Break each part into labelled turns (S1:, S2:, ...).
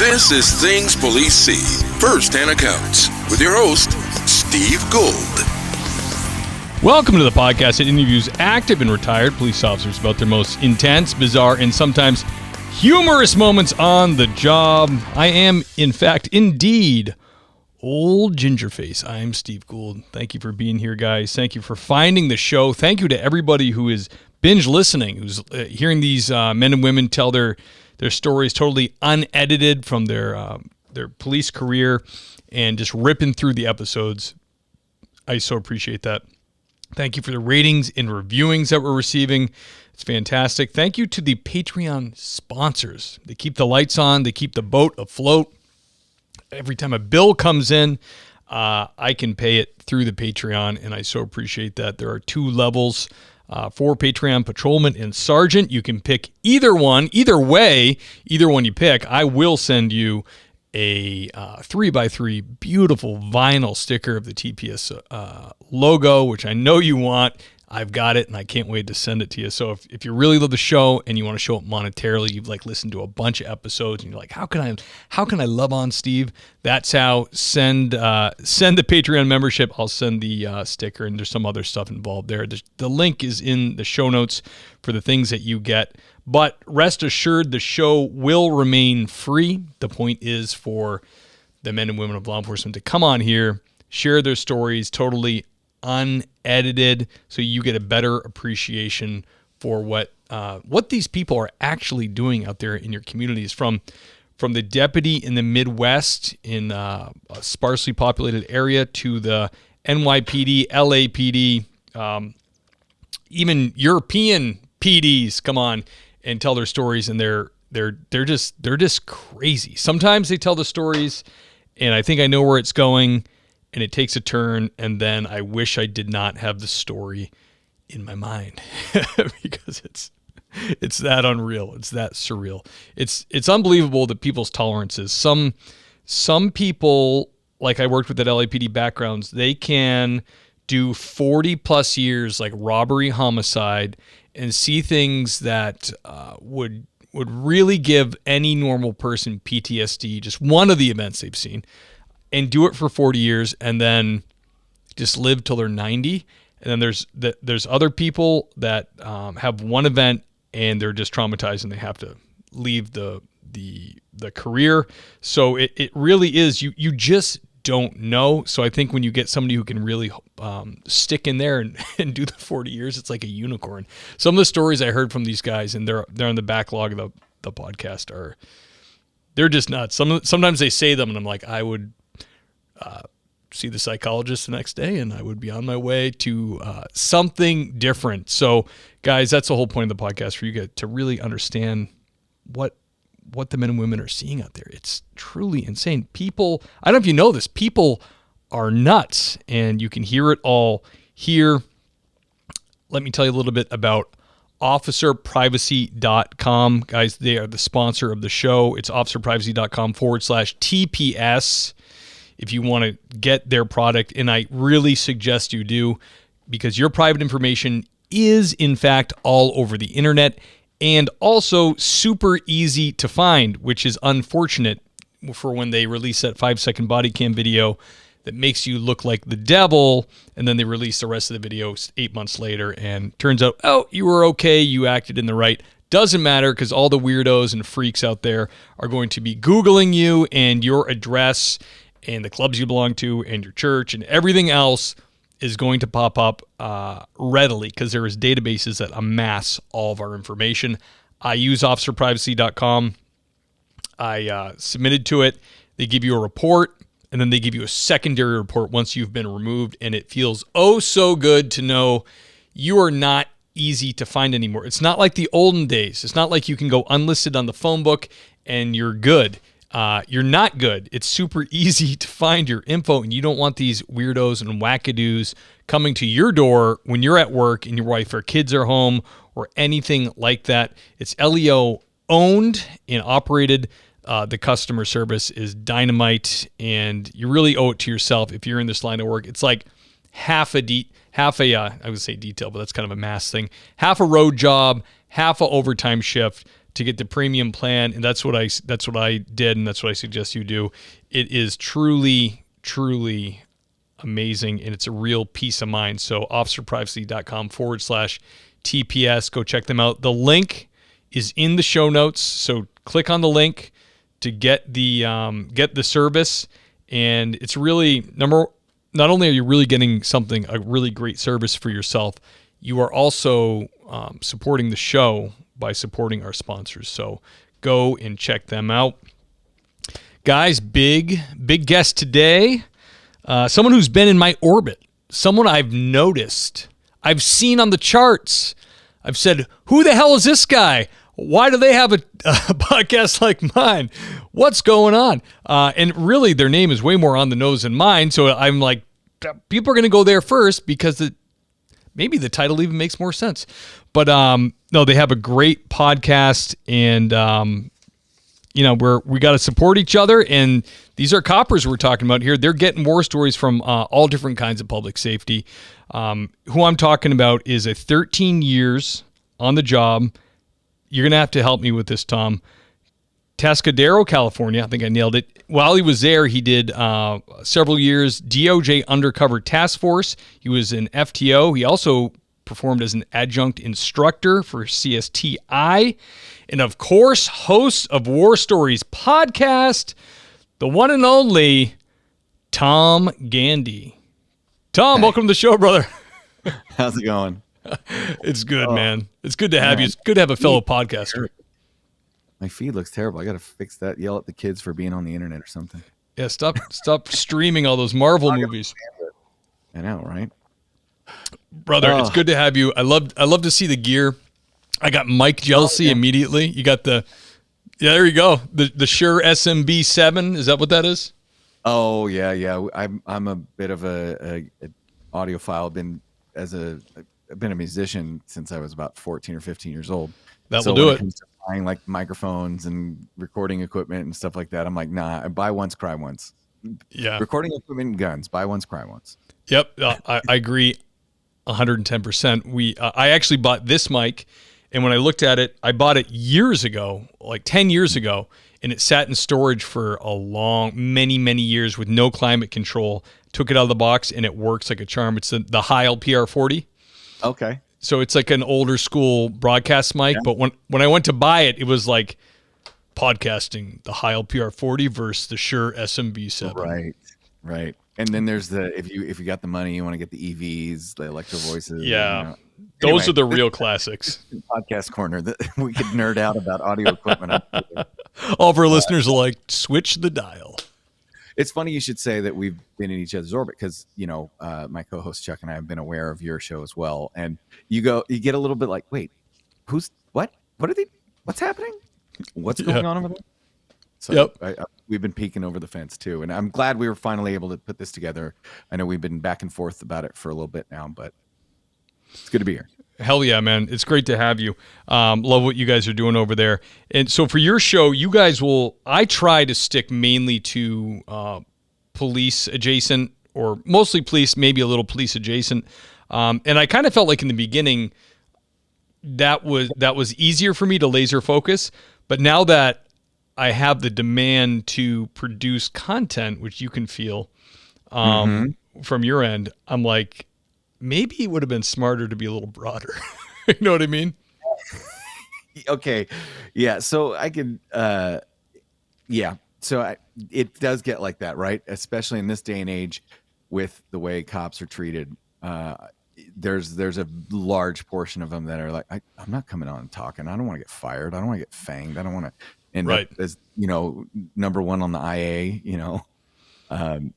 S1: This is Things Police See, First-Hand Accounts, with your host, Steve Gould.
S2: Welcome to the podcast that interviews active and retired police officers about their most intense, bizarre, and sometimes humorous moments on the job. I am, in fact, indeed, Old Gingerface. I'm Steve Gould. Thank you for being here, guys. Thank you for finding the show. Thank you to everybody who is binge listening, who's hearing these men and women tell their stories totally unedited from their police career and just ripping through the episodes. I so appreciate that. Thank you for the ratings and reviewings that we're receiving. It's fantastic. Thank you to the Patreon sponsors. They keep the lights on. They keep the boat afloat. Every time a bill comes in, I can pay it through the Patreon, and I so appreciate that. There are two levels for Patreon, Patrolman and Sergeant. You can pick either one. Either way, either one you pick, I will send you a 3x3 beautiful vinyl sticker of the TPS logo, which I know you want. I've got it, and I can't wait to send it to you. So if you really love the show and you want to show it monetarily, you've listened to a bunch of episodes, and you're like, how can I love on Steve? That's how. Send the Patreon membership. I'll send the sticker, and there's some other stuff involved there. The link is in the show notes for the things that you get. But rest assured, the show will remain free. The point is for the men and women of law enforcement to come on here, share their stories totally unedited, so you get a better appreciation for what these people are actually doing out there in your communities. From the deputy in the Midwest in a sparsely populated area to the NYPD, LAPD, even European PDs come on and tell their stories, and they're just crazy. Sometimes they tell the stories, and I think I know where it's going, and it takes a turn, and then I wish I did not have the story in my mind because it's that unreal, it's that surreal. It's unbelievable that people's tolerances. Some people, like I worked with at LAPD backgrounds, they can do 40 plus years like robbery, homicide, and see things that would really give any normal person PTSD, just one of the events they've seen, and do it for 40 years and then just live till they're 90. And then there's other people that have one event and they're just traumatized and they have to leave the career. So it really is, you just don't know. So I think when you get somebody who can really stick in there and do the 40 years, it's like a unicorn. Some of the stories I heard from these guys, and they're on the backlog of the podcast, they're just nuts. Sometimes they say them and I'm like, I would see the psychologist the next day and I would be on my way to something different. So guys, that's the whole point of the podcast, for you guys to really understand what the men and women are seeing out there. It's truly insane. People, I don't know if you know this, people are nuts, and you can hear it all here. Let me tell you a little bit about officerprivacy.com. Guys, they are the sponsor of the show. It's officerprivacy.com/TPS if you want to get their product, and I really suggest you do, because your private information is, in fact, all over the internet, and also super easy to find, which is unfortunate for when they release that 5-second body cam video that makes you look like the devil, and then they release the rest of the video 8 months later, and turns out, oh, you were okay, you acted in the right. Doesn't matter, because all the weirdos and freaks out there are going to be Googling you and your address and the clubs you belong to and your church, and everything else is going to pop up readily, because there is databases that amass all of our information. I use officerprivacy.com. I submitted to it. They give you a report, and then they give you a secondary report once you've been removed, and it feels oh so good to know you are not easy to find anymore. It's not like the olden days. It's not like you can go unlisted on the phone book and you're good. You're not good. It's super easy to find your info, and you don't want these weirdos and wackadoos coming to your door when you're at work and your wife or kids are home or anything like that. It's LEO owned and operated. The customer service is dynamite, and you really owe it to yourself if you're in this line of work. It's like half a I would say detail, but that's kind of a mass thing. Half a road job, half a overtime shift to get the premium plan, and that's what I did, and that's what I suggest you do. It is truly amazing, and it's a real peace of mind. So officerprivacy.com/TPS. Go check them out. The link is in the show notes. So click on the link to get the service. And it's really not only are you really getting a really great service for yourself, you are also supporting the show by supporting our sponsors. So go and check them out. Guys, big guest today. Someone who's been in my orbit, someone I've noticed, I've seen on the charts. I've said, who the hell is this guy? Why do they have a podcast like mine? What's going on? And really, their name is way more on the nose than mine. So I'm like, people are going to go there first because maybe the title even makes more sense. But no, they have a great podcast, and we got to support each other. And these are coppers we're talking about here. They're getting war stories from all different kinds of public safety. Who I'm talking about is a 13 years on the job. You're going to have to help me with this, Tom. Tascadero, California. I think I nailed it. While he was there, he did several years DOJ Undercover Task Force. He was an FTO. He also performed as an adjunct instructor for CSTI. And of course, host of War Stories podcast, the one and only Tom Gandy. Tom, welcome to the show, brother.
S3: How's it going?
S2: It's good, man. It's good to have you. It's good to have a fellow podcaster.
S3: My feed looks terrible. I got to fix that. Yell at the kids for being on the internet or something.
S2: Yeah, stop streaming all those Marvel movies.
S3: I know, right?
S2: Brother, it's good to have you. I love to see the gear. I got mic jealousy immediately. You got there you go. The Shure SMB 7. Is that what that is?
S3: Oh yeah. I'm a bit of a audiophile. I've been a musician since I was about 14 or 15 years old.
S2: That will do
S3: when
S2: it.
S3: Comes to buying like microphones and recording equipment and stuff like that, I'm like, nah. Buy once, cry once.
S2: Yeah.
S3: Recording equipment and guns. Buy once, cry once.
S2: Yep. I agree 110%. I actually bought this mic, and when I looked at it, I bought it years ago, like 10 years ago, and it sat in storage for many years with no climate control. Took it out of the box, and it works like a charm. It's the Heil PR40.
S3: Okay.
S2: So it's like an older school broadcast mic, but when I went to buy it, it was like podcasting, the Heil PR40 versus the Shure SMB7.
S3: Right. And then there's if you got the money, you want to get the EVs, the electro voices.
S2: Yeah. Those are the real classics.
S3: Podcast corner that we could nerd out about audio equipment.
S2: All of our listeners are like, switch the dial.
S3: It's funny you should say that we've been in each other's orbit because, my co-host Chuck and I have been aware of your show as well. And you get a little bit like, wait, what are they, what's happening? What's going on over there? So we've been peeking over the fence too. And I'm glad we were finally able to put this together. I know we've been back and forth about it for a little bit now, but it's good to be here.
S2: Hell yeah, man. It's great to have you. Love what you guys are doing over there. And so for your show, you guys I try to stick mainly to police adjacent, or mostly police, maybe a little police adjacent. And I kind of felt like in the beginning that was easier for me to laser focus. But now that I have the demand to produce content, which you can feel from your end, I'm like, maybe it would have been smarter to be a little broader. You know what I mean?
S3: Okay. Yeah. So I can, So it does get like that, right? Especially in this day and age with the way cops are treated. There's a large portion of them that are like, I'm not coming on and talking. I don't want to get fired. I don't want to get fanged. I don't want to end up as, number one on the IA,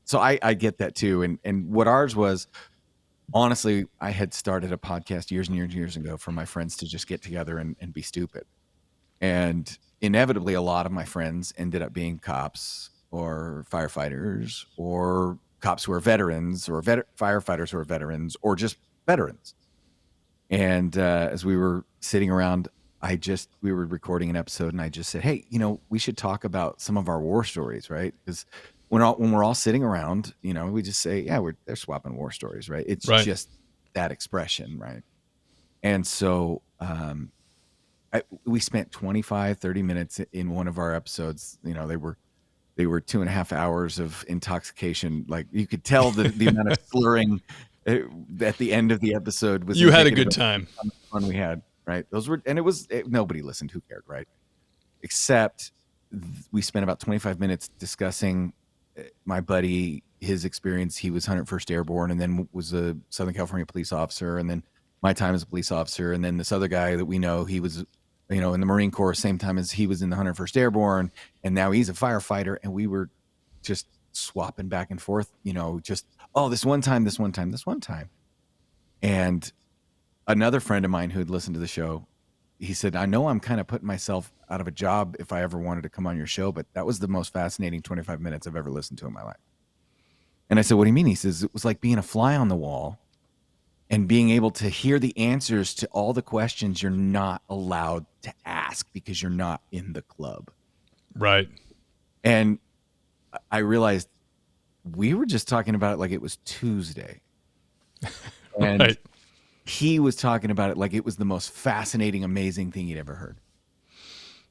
S3: So I get that too. And what ours was, honestly, I had started a podcast years and years and years ago for my friends to just get together and be stupid. And inevitably, a lot of my friends ended up being cops or firefighters or cops who are veterans or firefighters who are veterans or just veterans. And as we were sitting around, we were recording an episode and I just said, hey, we should talk about some of our war stories, right? Because when we're all sitting around, we just say, yeah, they're swapping war stories, right? It's just that expression, right? And so we spent 25, 30 minutes in one of our episodes. You know, they were 2.5 hours of intoxication. Like you could tell the amount of slurring at the end of the episode was
S2: You had a
S3: indicative
S2: good time.
S3: of the fun we had, right? Nobody listened. Who cared, right? Except we spent about 25 minutes discussing my buddy, his experience. He was 101st Airborne and then was a Southern California police officer, and then my time as a police officer, and then this other guy that we know, he was, you know, in the Marine Corps, same time as he was in the 101st Airborne, and now he's a firefighter, and we were just swapping back and forth, you know, just, oh, this one time. And another friend of mine who had listened to the show, he said, I know I'm kind of putting myself out of a job if I ever wanted to come on your show, but that was the most fascinating 25 minutes I've ever listened to in my life. And I said, what do you mean? He says, it was like being a fly on the wall and being able to hear the answers to all the questions you're not allowed to ask because you're not in the club.
S2: Right.
S3: And I realized we were just talking about it like it was Tuesday. And
S2: right.
S3: He was talking about it like it was the most fascinating, amazing thing he'd ever heard.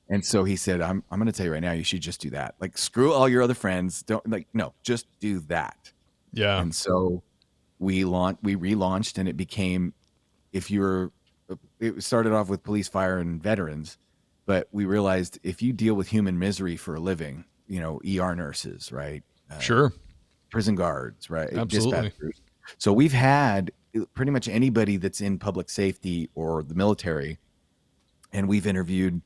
S3: And so he said, I'm going to tell you right now, you should just do that. Like, screw all your other friends. No, just do that.
S2: Yeah.
S3: And so we relaunched, and it became, it started off with police, fire, and veterans, but we realized if you deal with human misery for a living, you know, ER nurses, right?
S2: Sure.
S3: Prison guards, right?
S2: Absolutely.
S3: Dispatchers. So we've had pretty much anybody that's in public safety or the military, and we've interviewed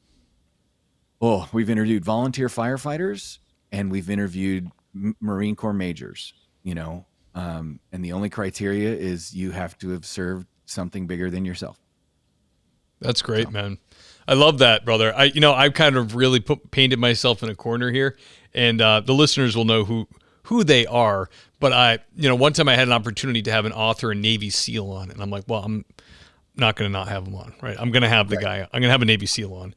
S3: volunteer firefighters, and we've interviewed Marine Corps majors, you know, and the only criteria is you have to have served something bigger than yourself.
S2: That's great, man. I love that, brother. I've kind of really painted myself in a corner here, and the listeners will know who they are. But one time I had an opportunity to have an author and Navy SEAL on, and I'm like, well, I'm not going to not have him on, right? I'm going to have the guy. I'm going to have a Navy SEAL on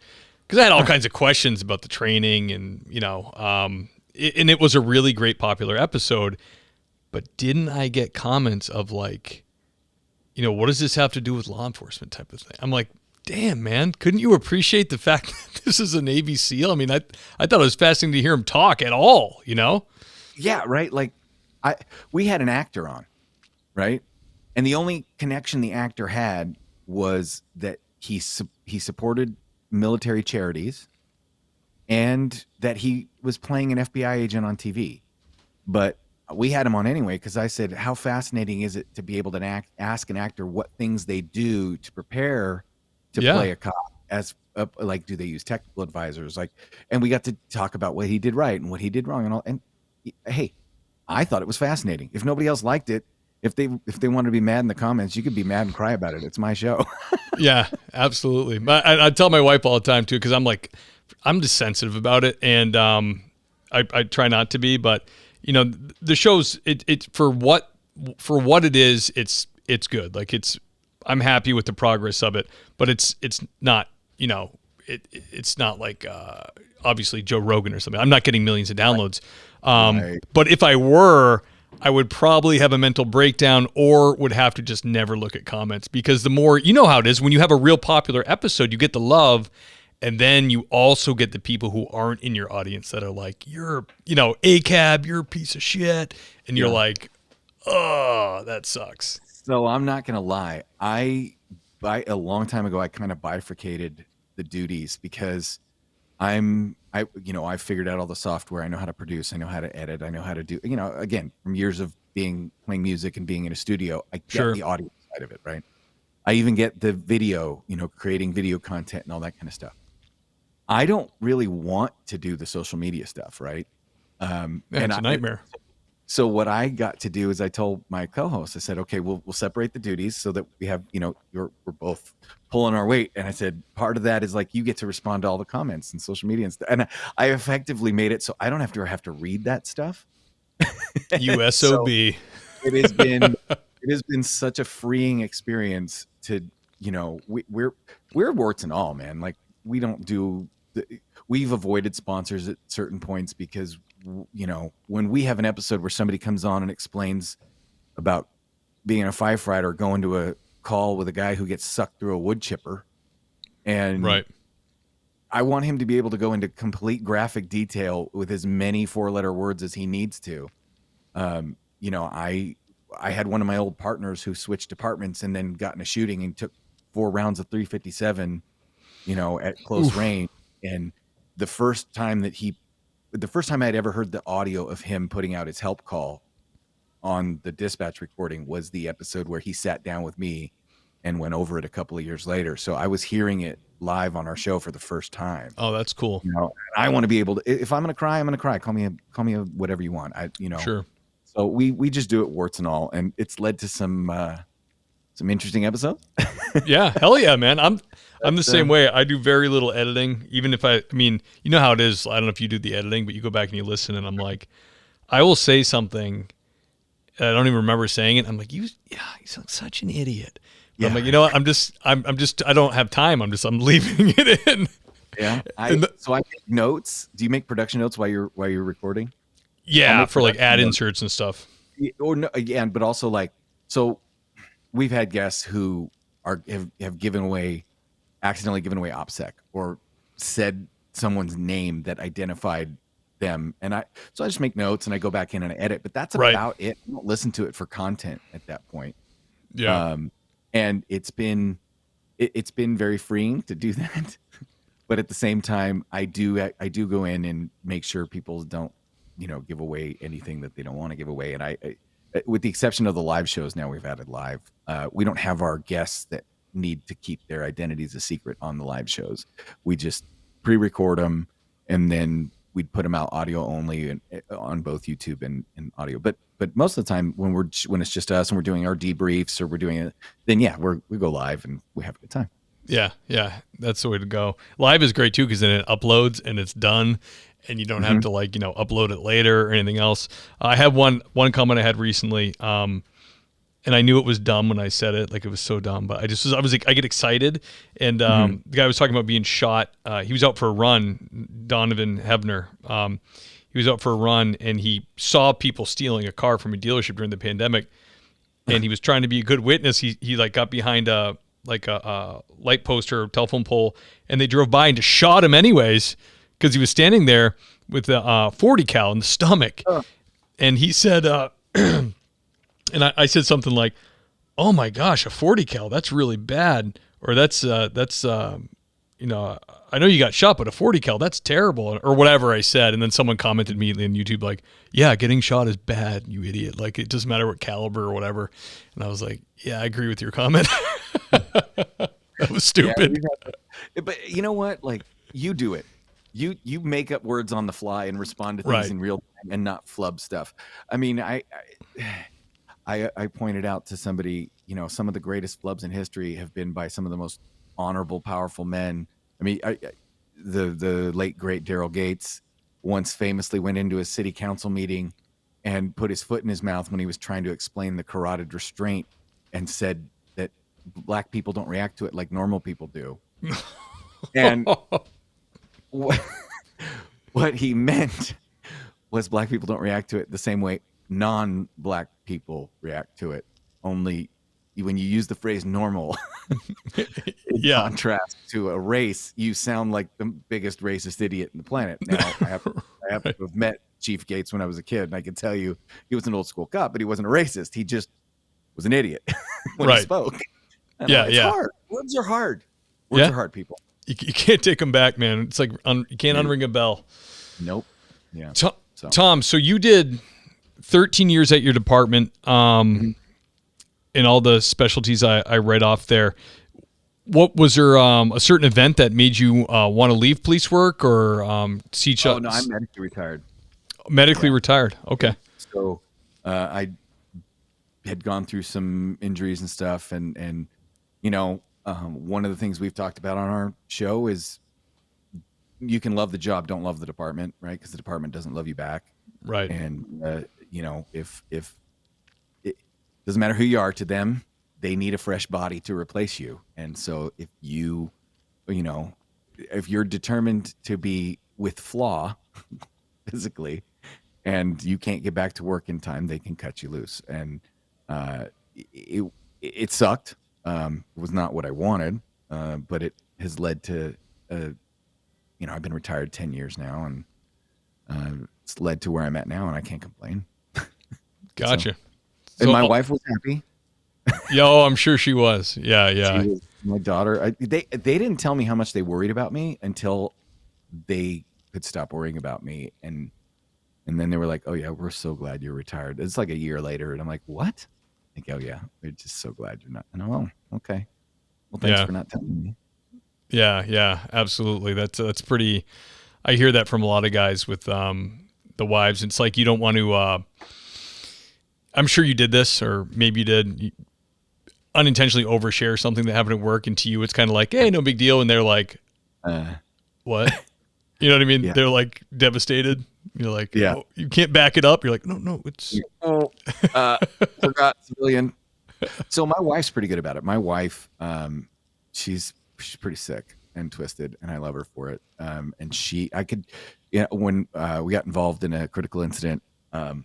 S2: because I had all kinds of questions about the training, and and it was a really great, popular episode. But didn't I get comments of like, what does this have to do with law enforcement type of thing? I'm like, damn, man, couldn't you appreciate the fact that this is a Navy SEAL? I mean, I thought it was fascinating to hear him talk at all,
S3: Yeah, right. Like, we had an actor on, right? And the only connection the actor had was that he supported military charities and that he was playing an FBI agent on TV. But we had him on anyway because I said, how fascinating is it to be able to ask an actor what things they do to prepare to play a cop? Like, do they use technical advisors? Like, and we got to talk about what he did right and what he did wrong and all. And hey, I thought it was fascinating. If nobody else liked it, if they wanted to be mad in the comments, you could be mad and cry about it. It's my show. Yeah,
S2: absolutely. I tell my wife all the time too, because I'm just sensitive about it, and I try not to be, but the show's it for what it is, it's good. Like I'm happy with the progress of it, but it's not it's not like obviously Joe Rogan or something. I'm not getting millions of downloads. Right. But if I were, I would probably have a mental breakdown or would have to just never look at comments, because the more, how it is when you have a real popular episode, you get the love, and then you also get the people who aren't in your audience that are like, you're, ACAB, you're a piece of shit. And you're like, oh, that sucks.
S3: So I'm not going to lie. A long time ago, I kind of bifurcated the duties because I figured out all the software. I know how to produce. I know how to edit. I know how to do, again, from years of playing music and being in a studio, I get the audio side of it, right? I even get the video, creating video content and all that kind of stuff. I don't really want to do the social media stuff, right?
S2: It's a nightmare.
S3: So what I got to do is I told my co-host, I said, okay, we'll separate the duties so that we have, we're both pulling our weight. And I said, part of that is like, you get to respond to all the comments and social media and stuff. And I effectively made it so I don't have to read that stuff.
S2: USOB.
S3: So it has been such a freeing experience to, we're warts and all, man. Like, we don't do we've avoided sponsors at certain points because, when we have an episode where somebody comes on and explains about being a firefighter, going to a call with a guy who gets sucked through a wood chipper, and I want him to be able to go into complete graphic detail with as many 4-letter words as he needs to. You know, I had one of my old partners who switched departments and then got in a shooting and took 4 rounds of 357, you know, at close range. And the first time I'd ever heard the audio of him putting out his help call on the dispatch recording was the episode where he sat down with me and went over it a couple of years later. So I was hearing it live on our show for the first time.
S2: Oh, that's cool.
S3: You know, I want to be able to, if I'm going to cry, I'm going to cry. Call me a whatever you want.
S2: Sure.
S3: So we just do it warts and all. And it's led to some interesting episodes.
S2: Yeah. Hell yeah, man. I'm the same way. I do very little editing. Even if I mean, you know how it is. I don't know if you do the editing, but you go back and you listen and I'm like, I will say something. I don't even remember saying it. I'm like, you sound such an idiot. Yeah. I'm like, you know what? I'm just, I don't have time. I'm leaving it in.
S3: Yeah. So I make notes. Do you make production notes while you're recording?
S2: Yeah. For like ad inserts and stuff.
S3: Or no, again, but also like, so we've had guests who have accidentally given away OPSEC or said someone's name that identified them. And I just make notes and I go back in and I edit, but that's about it. I don't listen to it for content at that point.
S2: Yeah.
S3: And it's been very freeing to do that. But at the same time, I do go in and make sure people don't, give away anything that they don't want to give away. And I with the exception of the live shows, now we've added live. We don't have our guests that need to keep their identities a secret on the live shows. We just pre-record them and then we'd put them out audio only and on both YouTube and audio. But most of the time when it's just us and we're doing our debriefs or we're doing it, then we go live and we have a good time.
S2: Yeah, that's the way to go. Live is great too because then it uploads and it's done, and you don't have to upload it later or anything else. I have one comment I had recently, and I knew it was dumb when I said it, like it was so dumb. But I get excited, and the guy was talking about being shot. He was out for a run, Donovan Hebner. He was out for a run, and he saw people stealing a car from a dealership during the pandemic, and he was trying to be a good witness. He like got behind a light post or telephone pole, and they drove by and just shot him anyways because he was standing there with a 40 cal in the stomach. And he said, and I said something like, "Oh my gosh, a 40 cal, that's really bad," or that's I know you got shot, but a 40 cal, that's terrible, or whatever I said. And then someone commented immediately on YouTube like, "Yeah, getting shot is bad, you idiot. Like it doesn't matter what caliber or whatever." And I was like, "Yeah, I agree with your comment." That was stupid.
S3: Yeah, but you know what? Like you do it. You make up words on the fly and respond to things in real time and not flub stuff. I mean, I pointed out to somebody, some of the greatest flubs in history have been by some of the most honorable, powerful men. I mean, the late great Daryl Gates once famously went into a city council meeting and put his foot in his mouth when he was trying to explain the carotid restraint and said that black people don't react to it like normal people do. And what he meant was black people don't react to it the same way non-black people react to it. Only when you use the phrase normal in contrast to a race, you sound like the biggest racist idiot in the planet. Now, I have to have met Chief Gates when I was a kid, and I can tell you he was an old school cop, but he wasn't a racist. He just was an idiot when he spoke. It's hard. Words are hard. Words are hard, people.
S2: You can't take them back, man. It's like you can't unring a bell.
S3: Nope. Yeah.
S2: Tom, so you did 13 years at your department in all the specialties I read off there. What was there a certain event that made you want to leave police work or see?
S3: Oh, no, I'm medically retired.
S2: Medically retired. Okay.
S3: So I had gone through some injuries and stuff, and one of the things we've talked about on our show is you can love the job, don't love the department, right? Because the department doesn't love you back,
S2: right?
S3: And if it doesn't matter who you are to them, they need a fresh body to replace you. And so if if you're determined to be with flaw physically and you can't get back to work in time, they can cut you loose. And it sucked. It was not what I wanted, but it has led to I've been retired 10 years now, and it's led to where I'm at now, and I can't complain.
S2: Gotcha.
S3: And my wife was happy.
S2: Yo, I'm sure she was. Yeah.
S3: She was, my daughter, they didn't tell me how much they worried about me until they could stop worrying about me. And then they were like, oh yeah, we're so glad you're retired. It's like a year later. And I'm like, what? Like, oh yeah, we're just so glad you're not. And I'm, oh, okay. Well, thanks for not telling me.
S2: Yeah, absolutely. That's pretty. I hear that from a lot of guys with the wives. It's like you don't want to. I'm sure you did this, or maybe you did. Unintentionally overshare something that happened at work, and to you, it's kind of like, hey, no big deal, and they're like, what? You know what I mean? Yeah. They're like devastated. You're like, oh, you can't back it up. You're like, no, it's.
S3: Forgot civilian. So my wife's pretty good about it. My wife, she's pretty sick and twisted, and I love her for it. And when we got involved in a critical incident, and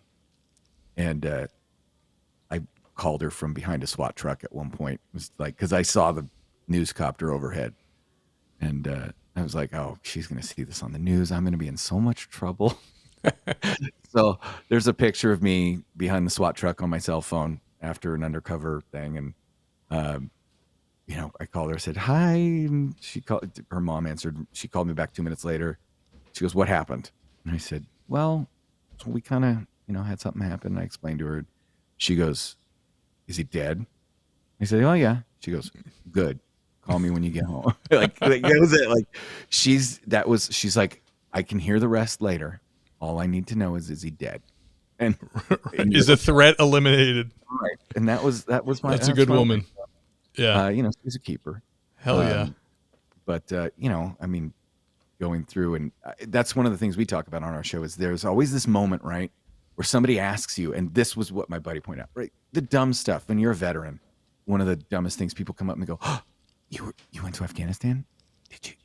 S3: I called her from behind a SWAT truck at one point. It was like, because I saw the news copter overhead, and I was like, oh, she's going to see this on the news. I'm going to be in so much trouble. So there's a picture of me behind the SWAT truck on my cell phone after an undercover thing. And, I called her, said, hi. And her mom answered. She called me back 2 minutes later. She goes, what happened? And I said, well, we kind of, had something happen. And I explained to her. She goes, is he dead? I said, oh yeah. She goes, good. Call me when you get home. like that was it. Like she's like, I can hear the rest later. All I need to know is he dead? And
S2: is the threat eliminated?
S3: Right. And that was my.
S2: That's a good woman. Yeah.
S3: She's a keeper.
S2: Hell yeah.
S3: But going through, and that's one of the things we talk about on our show, is there's always this moment, right, where somebody asks you, and this was what my buddy pointed out, right? The dumb stuff. When you're a veteran, one of the dumbest things, people come up and they go, oh, you went to Afghanistan? Did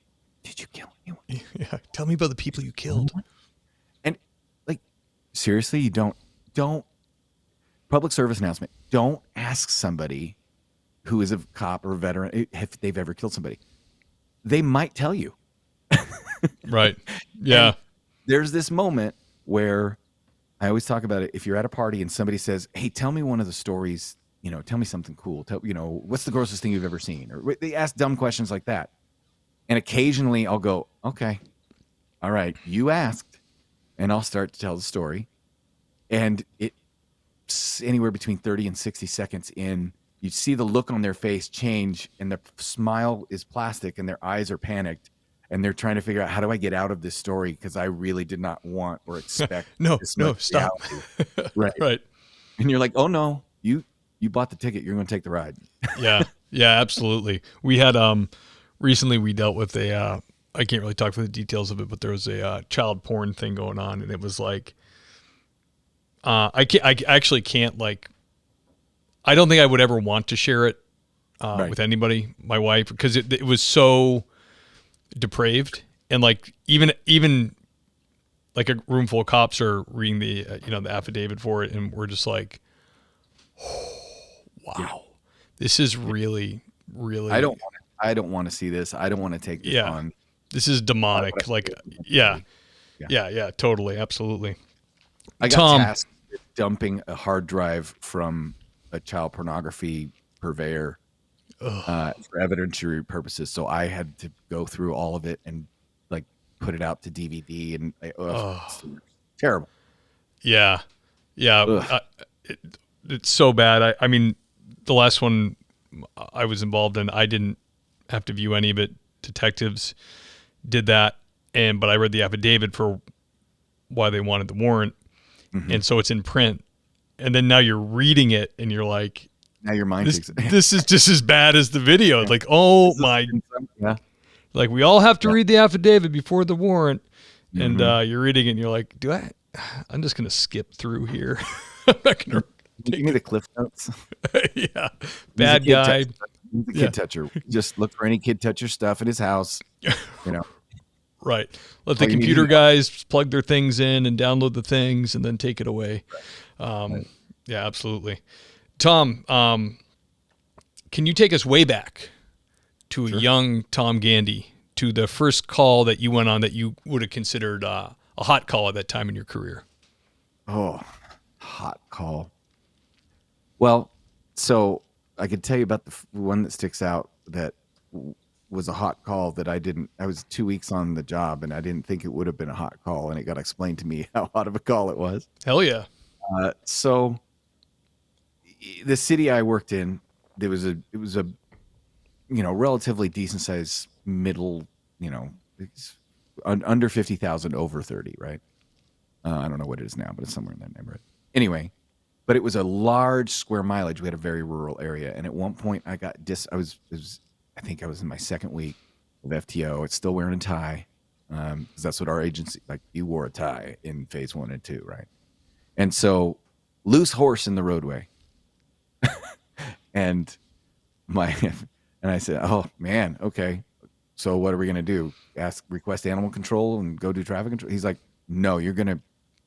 S3: you kill anyone?
S2: Yeah. Tell me about the people you killed.
S3: And like, seriously, you don't public service announcement. Don't ask somebody who is a cop or a veteran if they've ever killed somebody. They might tell you.
S2: Right. Yeah.
S3: And there's this moment where I always talk about it. If you're at a party and somebody says, hey, tell me one of the stories, tell me something cool. What's the grossest thing you've ever seen? Or they ask dumb questions like that. And occasionally I'll go, okay, all right, you asked, and I'll start to tell the story. And it's anywhere between 30 and 60 seconds in, you see the look on their face change, and the smile is plastic, and their eyes are panicked, and they're trying to figure out, how do I get out of this story? Because I really did not want or expect.
S2: No, stop. Right.
S3: And you're like, oh no, you bought the ticket. You're going to take the ride.
S2: Yeah, absolutely. We had recently we dealt with I can't really talk for the details of it, but there was a child porn thing going on, and it was like, I actually can't, like, I don't think I would ever want to share it with anybody, my wife, because it was so depraved, and like even like a room full of cops are reading the the affidavit for it, and we're just like, oh, wow, this is really. I don't want to see this. I don't want to take this on. This is demonic. Like, yeah, totally, absolutely.
S3: I got tasked with dumping a hard drive from a child pornography purveyor for evidentiary purposes. So I had to go through all of it and like put it out to DVD, and it's terrible.
S2: Yeah. It's so bad. I mean, the last one I was involved in, I didn't have to view any of it. Detectives did that, but I read the affidavit for why they wanted the warrant, and so it's in print. And then now you're reading it, and you're like,
S3: now your mind takes it.
S2: This is just as bad as the video. Like, oh my, like we all have to read the affidavit before the warrant, and you're reading it, and you're like, I'm just gonna skip through here. I'm not gonna.
S3: Give me the Cliff Notes.
S2: Yeah, bad guy.
S3: The kid toucher. Just look for any kid toucher stuff in his house.
S2: Right. Let the computer guys plug their things in and download the things, and then take it away. Right. Yeah, absolutely. Tom, can you take us way back to a young Tom Gandy to the first call that you went on that you would have considered a hot call at that time in your career?
S3: Oh, hot call. Well, so I could tell you about the one that sticks out that was a hot call that I was 2 weeks on the job and I didn't think it would have been a hot call, and it got explained to me how hot of a call it was.
S2: Hell yeah.
S3: So the city I worked in, it was a relatively decent sized middle, it's under 50,000, over 30, right? I don't know what it is now, but it's somewhere in that neighborhood. Anyway, but it was a large square mileage. We had a very rural area, and at one point I think I was in my second week of FTO. It's still wearing a tie, because that's what our agency, like, you wore a tie in phase 1 and 2, right? And so, loose horse in the roadway, and I said, "Oh man, okay. So what are we gonna do? Request animal control and go do traffic control?" He's like, "No, you're gonna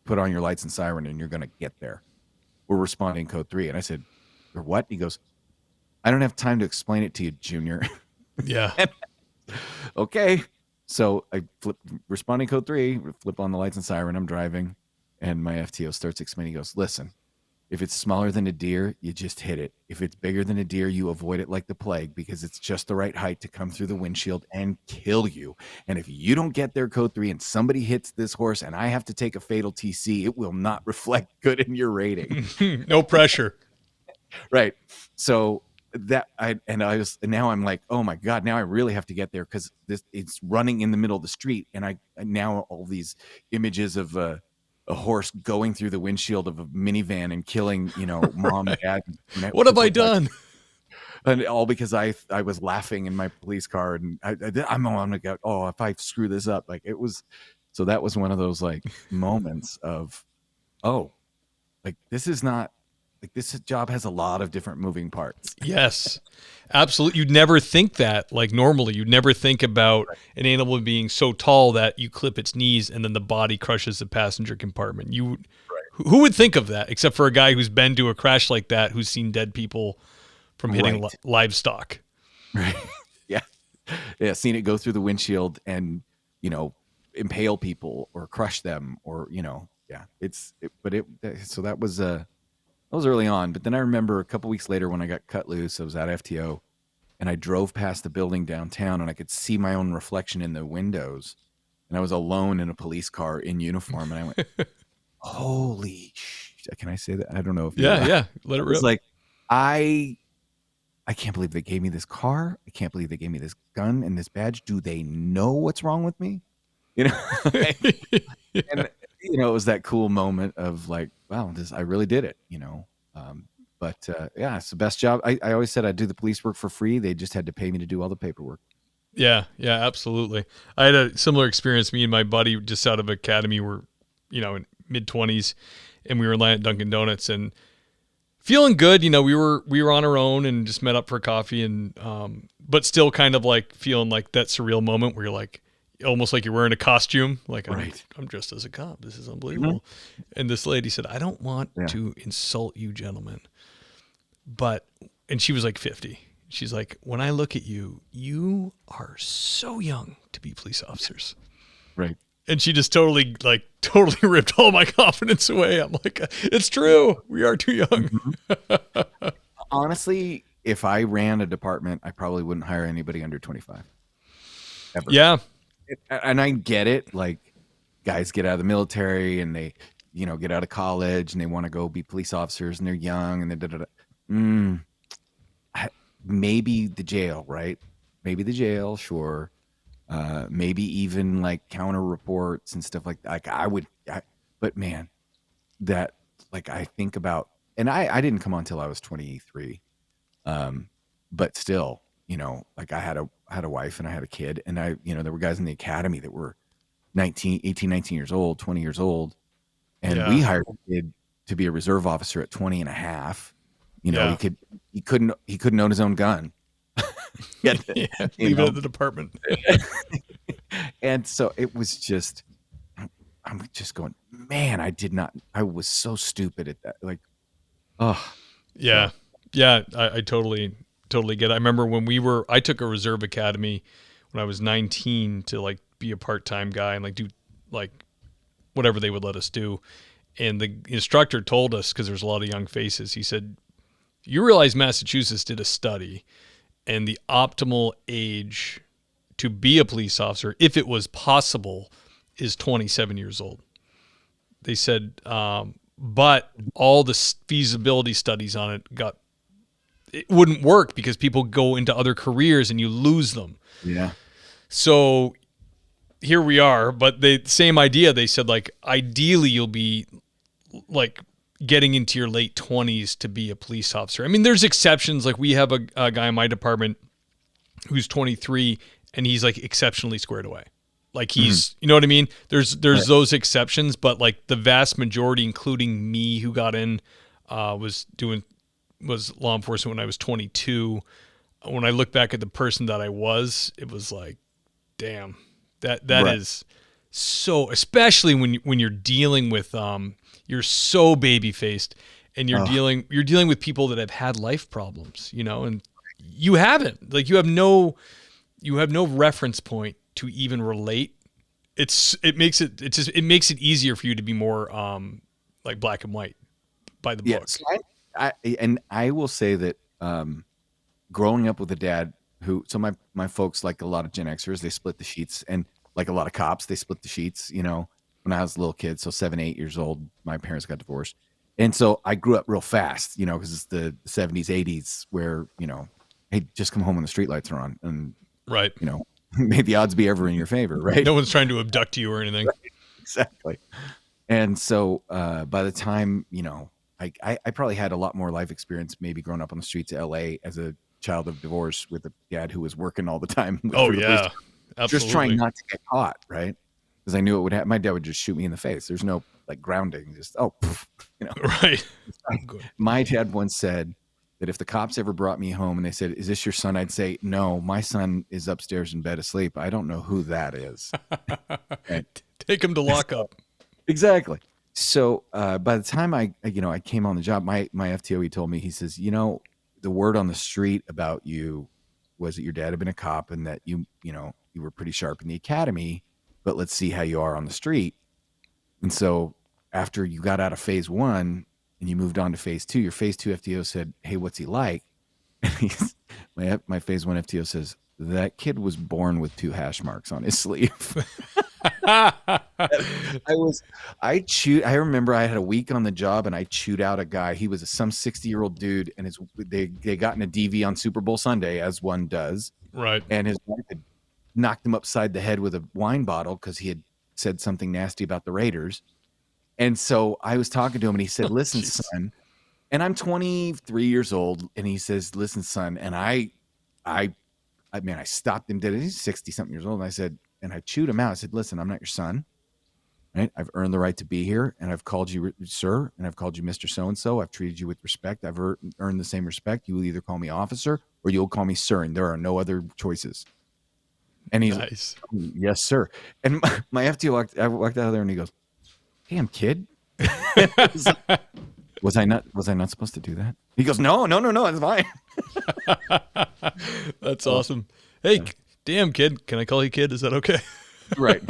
S3: put on your lights and siren, and you're gonna get there. We're responding code 3." And I said, "Or what?" He goes, "I don't have time to explain it to you, Junior."
S2: Yeah.
S3: Okay. So I responding code 3, flip on the lights and siren. I'm driving, and my FTO starts explaining. He goes, "Listen, if it's smaller than a deer, you just hit it. If it's bigger than a deer, you avoid it like the plague, because it's just the right height to come through the windshield and kill you. And if you don't get there code 3 and somebody hits this horse and I have to take a fatal TC, it will not reflect good in your rating."
S2: No pressure.
S3: Right. So now I'm like, oh my God, now I really have to get there, because it's running in the middle of the street. And now all these images of a horse going through the windshield of a minivan and killing, mom,
S2: Right.
S3: dad.
S2: What have I done?
S3: And all because I was laughing in my police car, and I'm on the go. Oh, if I screw this up, like it was. So that was one of those like moments of, oh, like this is not, like this job has a lot of different moving parts.
S2: Yes, absolutely. You'd never think that, like normally. You'd never think about an animal being so tall that you clip its knees and then the body crushes the passenger compartment. Who would think of that, except for a guy who's been to a crash like that, who's seen dead people from hitting livestock.
S3: Right. Yeah. Yeah. Seen it go through the windshield and, impale people or crush them, or, yeah, so that was early on. But then I remember a couple weeks later when I got cut loose, I was at FTO, and I drove past the building downtown, and I could see my own reflection in the windows, and I was alone in a police car in uniform. And I went, holy shit. Can I say that? I don't know if
S2: yeah. Let it rip.
S3: It's like, I can't believe they gave me this car. I can't believe they gave me this gun and this badge. Do they know what's wrong with me? And it was that cool moment of like, wow, I really did it, but yeah, it's the best job. I always said I'd do the police work for free. They just had to pay me to do all the paperwork.
S2: Yeah, absolutely. I had a similar experience. Me and my buddy, just out of academy, were, in mid-20s, and we were in line at Dunkin' Donuts and feeling good. We were on our own and just met up for coffee, and but still kind of like feeling like that surreal moment where you're like, almost like you're wearing a costume. Like,
S3: right.
S2: I'm dressed as a cop. This is unbelievable. Mm-hmm. And this lady said, "I don't want to insult you gentlemen, and she was like 50. She's like, when I look at you, you are so young to be police officers."
S3: Right.
S2: And she just totally ripped all my confidence away. I'm like, it's true. We are too young.
S3: Mm-hmm. Honestly, if I ran a department, I probably wouldn't hire anybody under 25. Ever.
S2: Yeah.
S3: And I get it. Like, guys get out of the military and they, get out of college and they want to go be police officers, and they're young and they maybe the jail, right? Maybe the jail, sure. Maybe even like counter reports and stuff like that. Like but man, that, like, I think about, and I didn't come on till I was 23. But still, like I had a wife and I had a kid, and there were guys in the academy that were 18, 19 years old, 20 years old. And we hired a kid to be a reserve officer at 20 and a half. He couldn't own his own gun.
S2: Leave it at the department.
S3: And so it was just, I'm just going, man, I was so stupid at that. Like, oh.
S2: Yeah. Yeah. I totally get it. I remember when I took a reserve academy when I was 19 to like be a part-time guy and like do like whatever they would let us do. And the instructor told us, because there's a lot of young faces, he said, you realize Massachusetts did a study, and the optimal age to be a police officer, if it was possible, is 27 years old. They said, but all the feasibility studies on it wouldn't work because people go into other careers and you lose them.
S3: Yeah.
S2: So here we are, but the same idea. They said, like, ideally you'll be like getting into your late 20s to be a police officer. I mean, there's exceptions. Like, we have a guy in my department who's 23 and he's like exceptionally squared away. Like, he's, you know what I mean? There's right. Those exceptions, but like the vast majority, including me who got in, was law enforcement when I was 22. When I look back at the person that I was, it was like, damn, that right. is so, especially when you're dealing with, you're so baby faced and you're dealing with people that have had life problems, you know, and you haven't, like, you have no reference point to even relate. It makes it easier for you to be more like black and white by the book.
S3: I will say that growing up with a dad who, so my folks, like a lot of Gen Xers, they split the sheets, and like a lot of cops, they split the sheets, you know, when I was a little kid. So 7, 8 years old, my parents got divorced. And so I grew up real fast, you know, because it's the 70s, 80s where, you know, hey, just come home when the streetlights are on, and
S2: right,
S3: you know, may the odds be ever in your favor, right?
S2: No one's trying to abduct you or anything.
S3: Right. Exactly. And so by the time, you know, I probably had a lot more life experience, maybe growing up on the streets of LA as a child of divorce with a dad who was working all the time.
S2: Oh yeah, absolutely.
S3: Just trying not to get caught, right? Because I knew it would happen. My dad would just shoot me in the face. There's no like grounding, just you know.
S2: Right.
S3: My dad once said that if the cops ever brought me home and they said, "Is this your son?" I'd say, "No, my son is upstairs in bed asleep. I don't know who that is." Right?
S2: Take him to lock up.
S3: Exactly. So by the time I came on the job, my FTO, he told me, he says, you know, the word on the street about you was that your dad had been a cop and that you were pretty sharp in the academy, but let's see how you are on the street. And so after you got out of phase 1 and you moved on to phase 2, your phase 2 FTO said, "Hey, what's he like?" And my phase 1 FTO says, "That kid was born with 2 hash marks on his sleeve." I remember I had a week on the job and I chewed out a guy. He was some 60-year-old dude, and they got in a DV on Super Bowl Sunday, as one does.
S2: Right.
S3: And his wife had knocked him upside the head with a wine bottle because he had said something nasty about the Raiders. And so I was talking to him and he said, "Listen, son," and I'm 23 years old, and he says, "Listen, son," and I stopped him dead. He's 60-something years old, and I said, and I chewed him out. I said, "Listen, I'm not your son, right? I've earned the right to be here, and I've called you sir, and I've called you Mr. So-and-so. I've treated you with respect. I've earned the same respect. You will either call me officer or you'll call me sir, and there are no other choices." And he's
S2: nice.
S3: Like, "Yes, sir." And my FTO walked out of there, and he goes, "Damn, kid." Was I not supposed to do that? He goes, No, it's fine.
S2: That's awesome. Hey, damn, kid, can I call you kid? Is that okay?
S3: Right.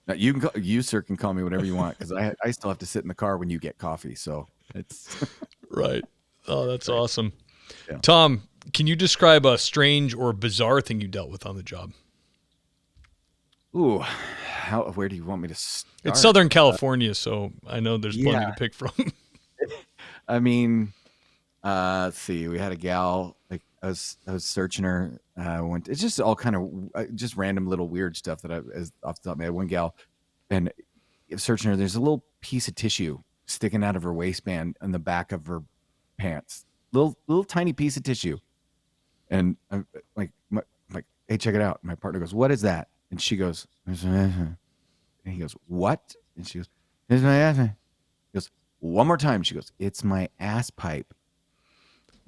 S3: Now, you sir can call me whatever you want, because I still have to sit in the car when you get coffee. So it's
S2: right. Oh, that's
S3: right.
S2: Awesome.
S3: Yeah.
S2: Tom, can you describe a strange or bizarre thing you dealt with on the job?
S3: Ooh, where do you want me to start?
S2: It's Southern California, so I know there's plenty to pick from.
S3: I mean, let's see. We had a gal, like I was searching her. It's just all kind of just random little weird stuff that off the top of my head. One gal, and searching her, there's a little piece of tissue sticking out of her waistband on the back of her pants. Little tiny piece of tissue. And I'm like, "Hey, check it out." My partner goes, "What is that?" And she goes, and he goes, "What?" And she goes, "It's my ass." He goes, "One more time." She goes, "It's my ass pipe."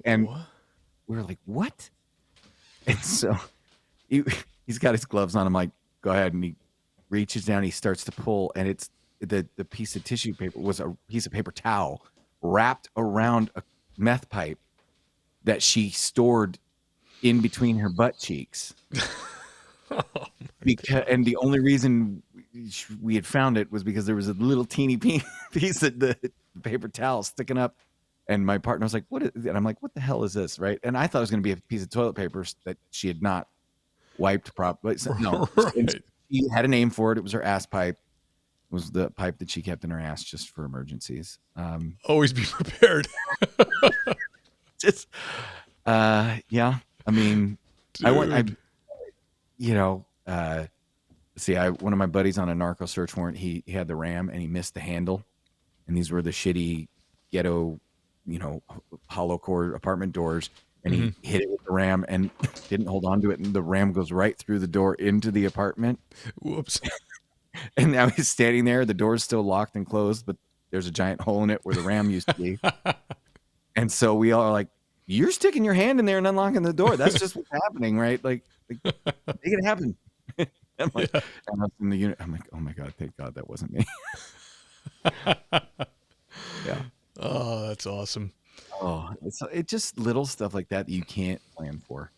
S3: And we were like, "What?" And so he's got his gloves on. I'm like, "Go ahead." And he reaches down, he starts to pull, and it's the piece of tissue paper was a piece of paper towel wrapped around a meth pipe that she stored in between her butt cheeks. And the only reason we had found it was because there was a little teeny piece of the paper towel sticking up, and my partner was like, "What?" And I'm like, "What the hell is this?" Right? And I thought it was going to be a piece of toilet paper that she had not wiped properly. No,
S2: Right.
S3: she had a name for it. It was her ass pipe. It was the pipe that she kept in her ass just for emergencies.
S2: Always be prepared.
S3: Just, yeah. I mean,
S2: Dude.
S3: one of my buddies on a narco search warrant, he had the RAM and he missed the handle. And these were the shitty ghetto, hollow core apartment doors. And he hit it with the RAM and didn't hold on to it. And the RAM goes right through the door into the apartment.
S2: Whoops.
S3: And now he's standing there. The door's still locked and closed, but there's a giant hole in it where the RAM used to be. And so we all are like, "You're sticking your hand in there and unlocking the door. That's just what's happening, right? Like make it happen." I'm like, and I was in the unit. I'm like, "Oh my God, thank God that wasn't me." Yeah.
S2: Oh, that's awesome.
S3: Oh, it's just little stuff like that you can't plan for.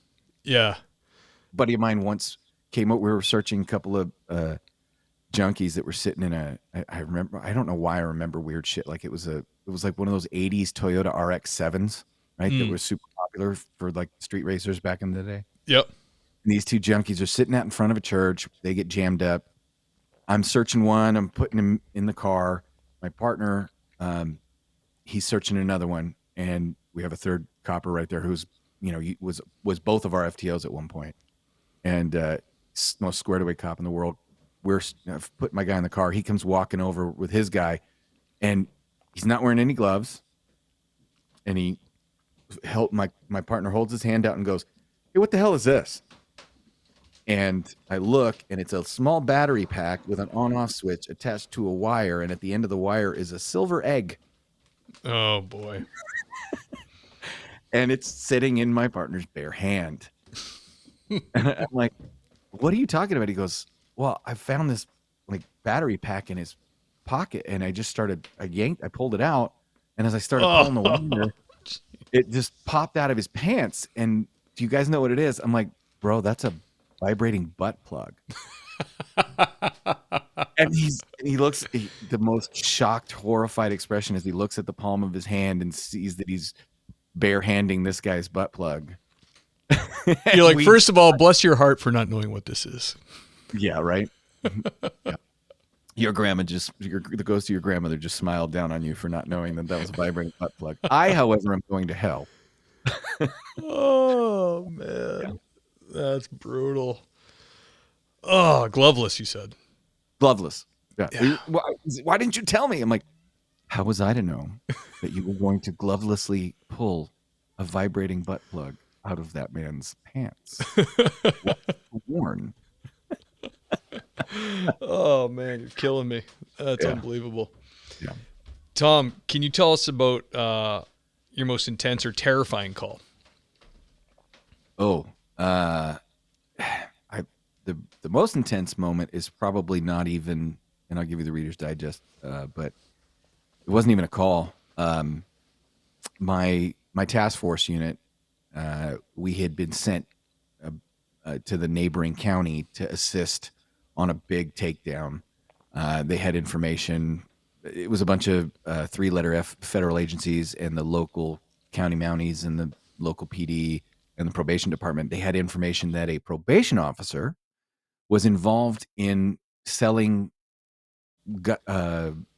S2: Yeah.
S3: A buddy of mine once came out. We were searching a couple of junkies that were sitting in I remember, I don't know why I remember weird shit. Like it was like one of those 80s Toyota RX-7s, right? That was super popular for like street racers back in the day.
S2: Yep.
S3: And these two junkies are sitting out in front of a church. They get jammed up. I'm searching one. I'm putting him in the car. My partner, he's searching another one. And we have a third copper right there who's, was both of our FTOs at one point. And most squared away cop in the world. I've put my guy in the car. He comes walking over with his guy, and he's not wearing any gloves. And he helped my partner holds his hand out and goes, "Hey, what the hell is this?" And I look, and it's a small battery pack with an on-off switch attached to a wire, and at the end of the wire is a silver egg.
S2: Oh boy.
S3: And it's sitting in my partner's bare hand. And I'm like, "What are you talking about?" He goes, "Well, I found this like battery pack in his pocket, and I pulled it out, and as I started pulling the wire, it just popped out of his pants. And do you guys know what it is?" I'm like, "Bro, that's a vibrating butt plug." And he looks the most shocked, horrified expression as he looks at the palm of his hand and sees that he's barehanding this guy's butt plug.
S2: You're like, first of all, bless your heart for not knowing what this is.
S3: Yeah, right. Yeah. Your grandma the ghost of your grandmother just smiled down on you for not knowing that was a vibrating butt plug. I, however, am going to hell.
S2: Oh man, yeah. That's brutal. Oh, gloveless, you said.
S3: Gloveless. Yeah.
S2: Yeah.
S3: Why didn't you tell me? I'm like, how was I to know that you were going to glovelessly pull a vibrating butt plug out of that man's pants? Worn.
S2: Oh man, you're killing me. That's unbelievable.
S3: Yeah.
S2: Tom, can you tell us about your most intense or terrifying call?
S3: Oh, the most intense moment is probably not even, and I'll give you the Reader's Digest, but it wasn't even a call. My task force unit, we had been sent to the neighboring county to assist on a big takedown. They had information. It was a bunch of 3-letter F federal agencies and the local county mounties and the local PD and the probation department. They had information that a probation officer was involved in selling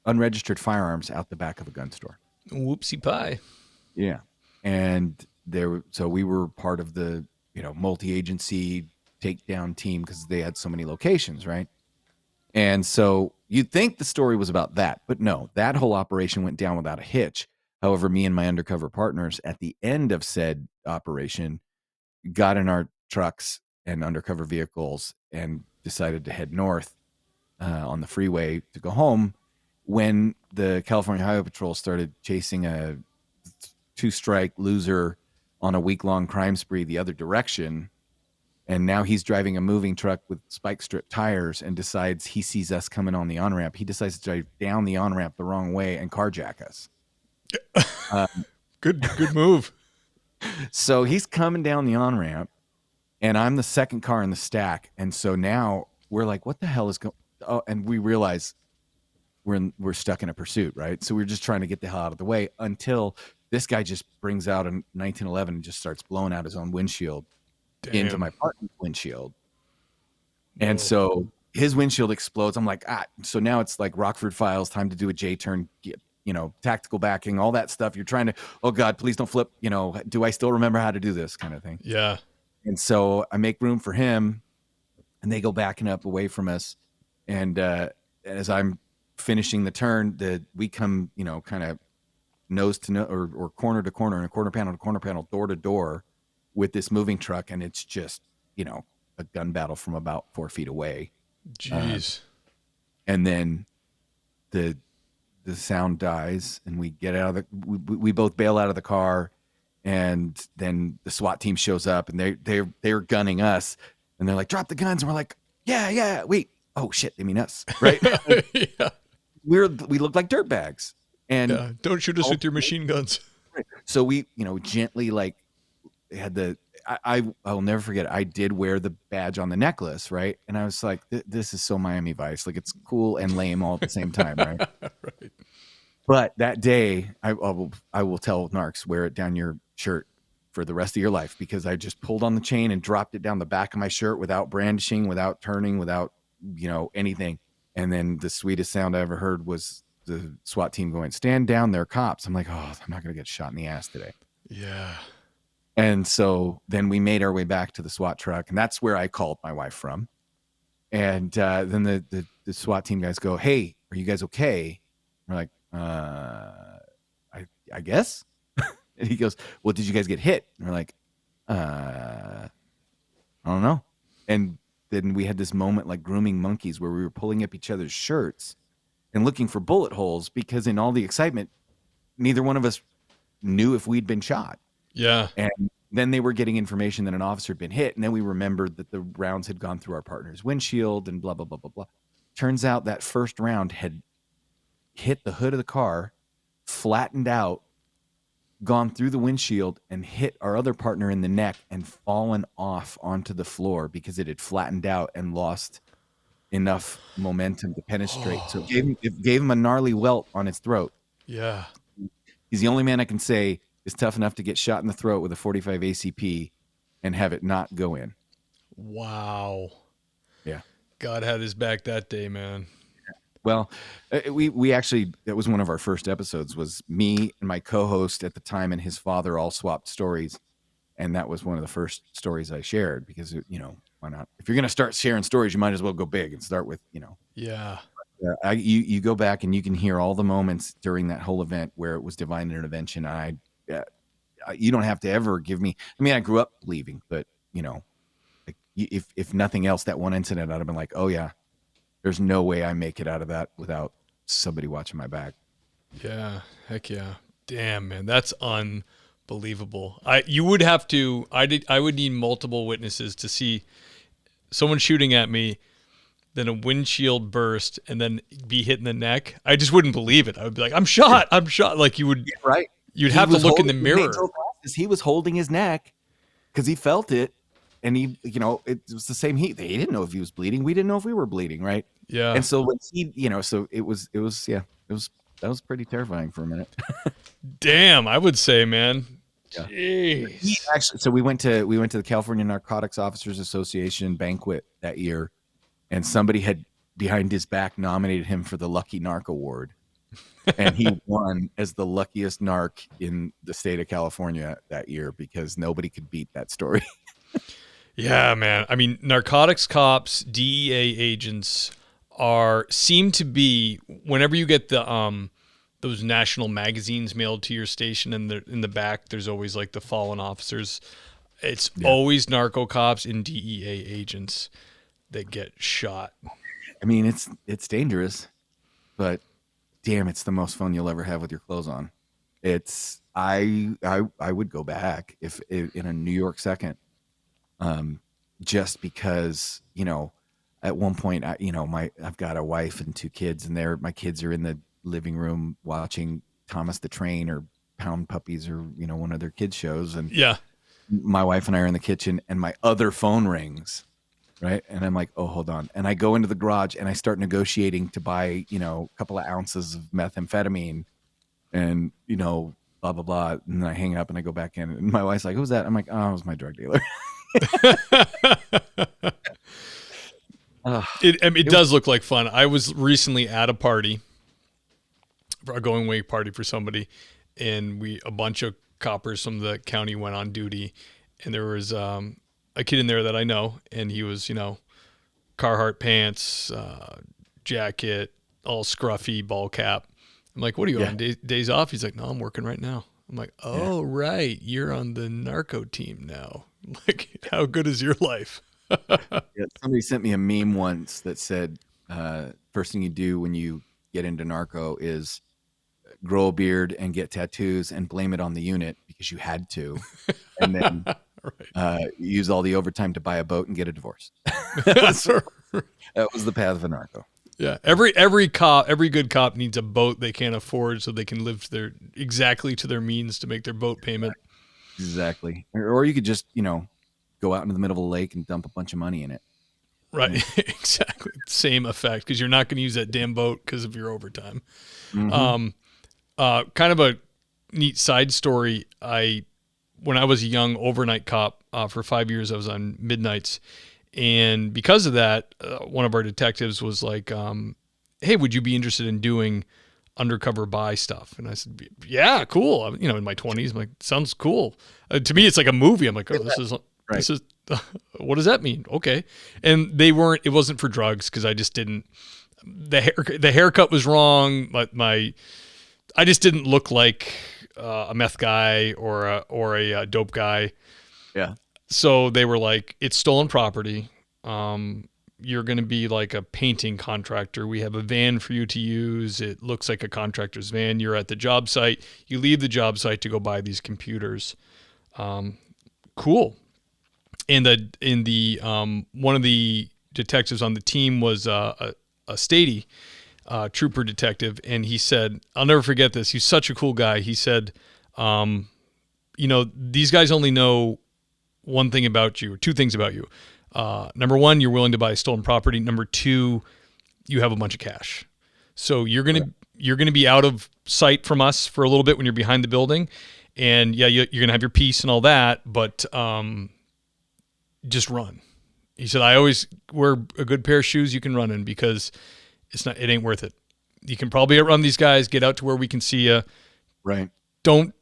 S3: unregistered firearms out the back of a gun store.
S2: Whoopsie pie.
S3: Yeah. And so we were part of the, multi-agency takedown team because they had so many locations, right? And so you'd think the story was about that, but no, that whole operation went down without a hitch. However, me and my undercover partners at the end of said operation got in our trucks and undercover vehicles and decided to head north on the freeway to go home when the California Highway Patrol started chasing a 2-strike loser on a week-long crime spree the other direction. And now he's driving a moving truck with spike strip tires and decides he sees us coming on the on-ramp. He decides to drive down the on-ramp the wrong way and carjack us.
S2: Good move.
S3: So he's coming down the on-ramp, and I'm the second car in the stack. And so now we're like, what the hell is going? Oh, and we realize we're stuck in a pursuit, right? So we're just trying to get the hell out of the way until this guy just brings out a 1911 and just starts blowing out his own windshield into my partner's windshield. And so his windshield explodes. I'm like, so now it's like Rockford Files, time to do a J-turn, tactical backing, all that stuff. You're trying to, oh God, please don't flip. Do I still remember how to do this kind of thing?
S2: Yeah.
S3: And so I make room for him, and they go backing up away from us. And as I'm finishing the turn, we come, kind of nose to nose or corner to corner and corner panel, door to door with this moving truck. And it's just, a gun battle from about 4 feet away.
S2: Jeez.
S3: And then the sound dies, and we get out of we both bail out of the car, and then the SWAT team shows up, and they're gunning us, and they're like, drop the guns, and we're like, yeah, wait, oh shit, they mean us, right?
S2: Yeah.
S3: We look like dirtbags, and
S2: don't shoot us with your machine guns.
S3: So we gently had I'll never forget, I did wear the badge on the necklace, right? And I was like, this is so Miami Vice. Like, it's cool and lame all at the same time, right?
S2: Right.
S3: But that day, I will tell Narcs, wear it down your shirt for the rest of your life, because I just pulled on the chain and dropped it down the back of my shirt without brandishing, without turning, without, anything. And then the sweetest sound I ever heard was the SWAT team going, stand down there, cops. I'm like, oh, I'm not going to get shot in the ass today.
S2: Yeah.
S3: And so then we made our way back to the SWAT truck, and that's where I called my wife from. And then the SWAT team guys go, hey, are you guys okay? We're like, I guess. And he goes, well, did you guys get hit? And we're like, I don't know. And then we had this moment like grooming monkeys, where we were pulling up each other's shirts and looking for bullet holes, because in all the excitement, neither one of us knew if we'd been shot.
S2: Yeah.
S3: And then they were getting information that an officer had been hit. And then we remembered that the rounds had gone through our partner's windshield and blah, blah, blah, blah, blah. Turns out that first round had hit the hood of the car, flattened out, gone through the windshield, and hit our other partner in the neck and fallen off onto the floor because it had flattened out and lost enough momentum to penetrate. So it gave him a gnarly welt on his throat.
S2: Yeah.
S3: He's the only man I can say is tough enough to get shot in the throat with a 45 ACP and have it not go in.
S2: Wow.
S3: Yeah.
S2: God had his back that day, man.
S3: Well, we actually, that was one of our first episodes, was me and my co-host at the time and his father all swapped stories. And that was one of the first stories I shared, because, why not? If you're going to start sharing stories, you might as well go big and start with,
S2: Yeah.
S3: You go back and you can hear all the moments during that whole event where it was divine intervention. You don't have to ever give me, I grew up believing, but if nothing else, that one incident, I'd have been like, oh yeah, there's no way I make it out of that without somebody watching my back.
S2: Yeah. Heck yeah. Damn, man. That's unbelievable. I would need multiple witnesses to see someone shooting at me, then a windshield burst, and then be hit in the neck. I just wouldn't believe it. I would be like, I'm shot. Like you would,
S3: yeah, right.
S2: You'd have to look in the mirror.
S3: He was holding his neck because he felt it. And he, it was the same heat. He didn't know if he was bleeding. We didn't know if we were bleeding. Right.
S2: Yeah.
S3: And so when he, so it was, that was pretty terrifying for a minute.
S2: Damn. I would say, man.
S3: Yeah.
S2: Jeez.
S3: Actually, so we went to the California Narcotics Officers Association banquet that year, and somebody had behind his back nominated him for the Lucky Narc Award. And he won as the luckiest narc in the state of California that year, because nobody could beat that story.
S2: Yeah, man. Narcotics cops, DEA agents seem to be, whenever you get the those national magazines mailed to your station, and in the back there's always like the fallen officers. It's always narco cops and DEA agents that get shot.
S3: It's dangerous, but damn, it's the most fun you'll ever have with your clothes on. It's I would go back if in a New York second, just because at one point I've got a wife and 2 kids, and my kids are in the living room watching Thomas the Train or Pound Puppies or one of their kids shows, and my wife and I are in the kitchen, and my other phone rings, right? And I'm like, oh, hold on. And I go into the garage and I start negotiating to buy, a couple of ounces of methamphetamine, and blah blah blah. And then I hang up and I go back in, and my wife's like, "Who's that?" I'm like, "Oh, it was my drug dealer."
S2: It does look like fun. I was recently at a party, a going away party for somebody, and a bunch of coppers from the county went on duty, and there was a kid in there that I know, and he was, Carhartt pants, jacket, all scruffy, ball cap. I'm like, "What are you on days off?" He's like, "No, I'm working right now." I'm like, "Oh, right, you're on the narco team now." I'm like, how good is your life?
S3: Somebody sent me a meme once that said, first thing you do when you get into narco is grow a beard and get tattoos and blame it on the unit because you had to, and then use all the overtime to buy a boat and get a divorce. That was the path of a narco.
S2: Yeah, every good cop needs a boat they can't afford so they can live exactly to their means to make their boat payment.
S3: Exactly. Or you could just, go out into the middle of a lake and dump a bunch of money in it.
S2: Right, exactly. Same effect, because you're not going to use that damn boat because of your overtime.
S3: Mm-hmm.
S2: Kind of a neat side story. When I was a young overnight cop for 5 years, I was on midnights. And because of that, one of our detectives was like, "Hey, would you be interested in doing undercover buy stuff?" And I said, "Yeah, cool." I'm, in my 20s, I'm like, "Sounds cool." To me, it's like a movie. I'm like, "Oh, this is what does that mean?" Okay. And it wasn't for drugs, because I just didn't. The haircut was wrong. I just didn't look like a meth guy or a dope guy.
S3: Yeah.
S2: So they were like, "It's stolen property. You're going to be like a painting contractor. We have a van for you to use. It looks like a contractor's van. You're at the job site. You leave the job site to go buy these computers." Cool. And one of the detectives on the team was a Stady trooper detective, and he said, I'll never forget this. He's such a cool guy. He said, "These guys only know one thing about you, or two things about you. Number one, you're willing to buy stolen property. Number two, you have a bunch of cash. So you're gonna be out of sight from us for a little bit when you're behind the building, and you're gonna have your peace and all that, but just run." He said, "I always wear a good pair of shoes you can run in, because it ain't worth it. You can probably outrun these guys, get out to where we can see you.
S3: Right.
S2: Don't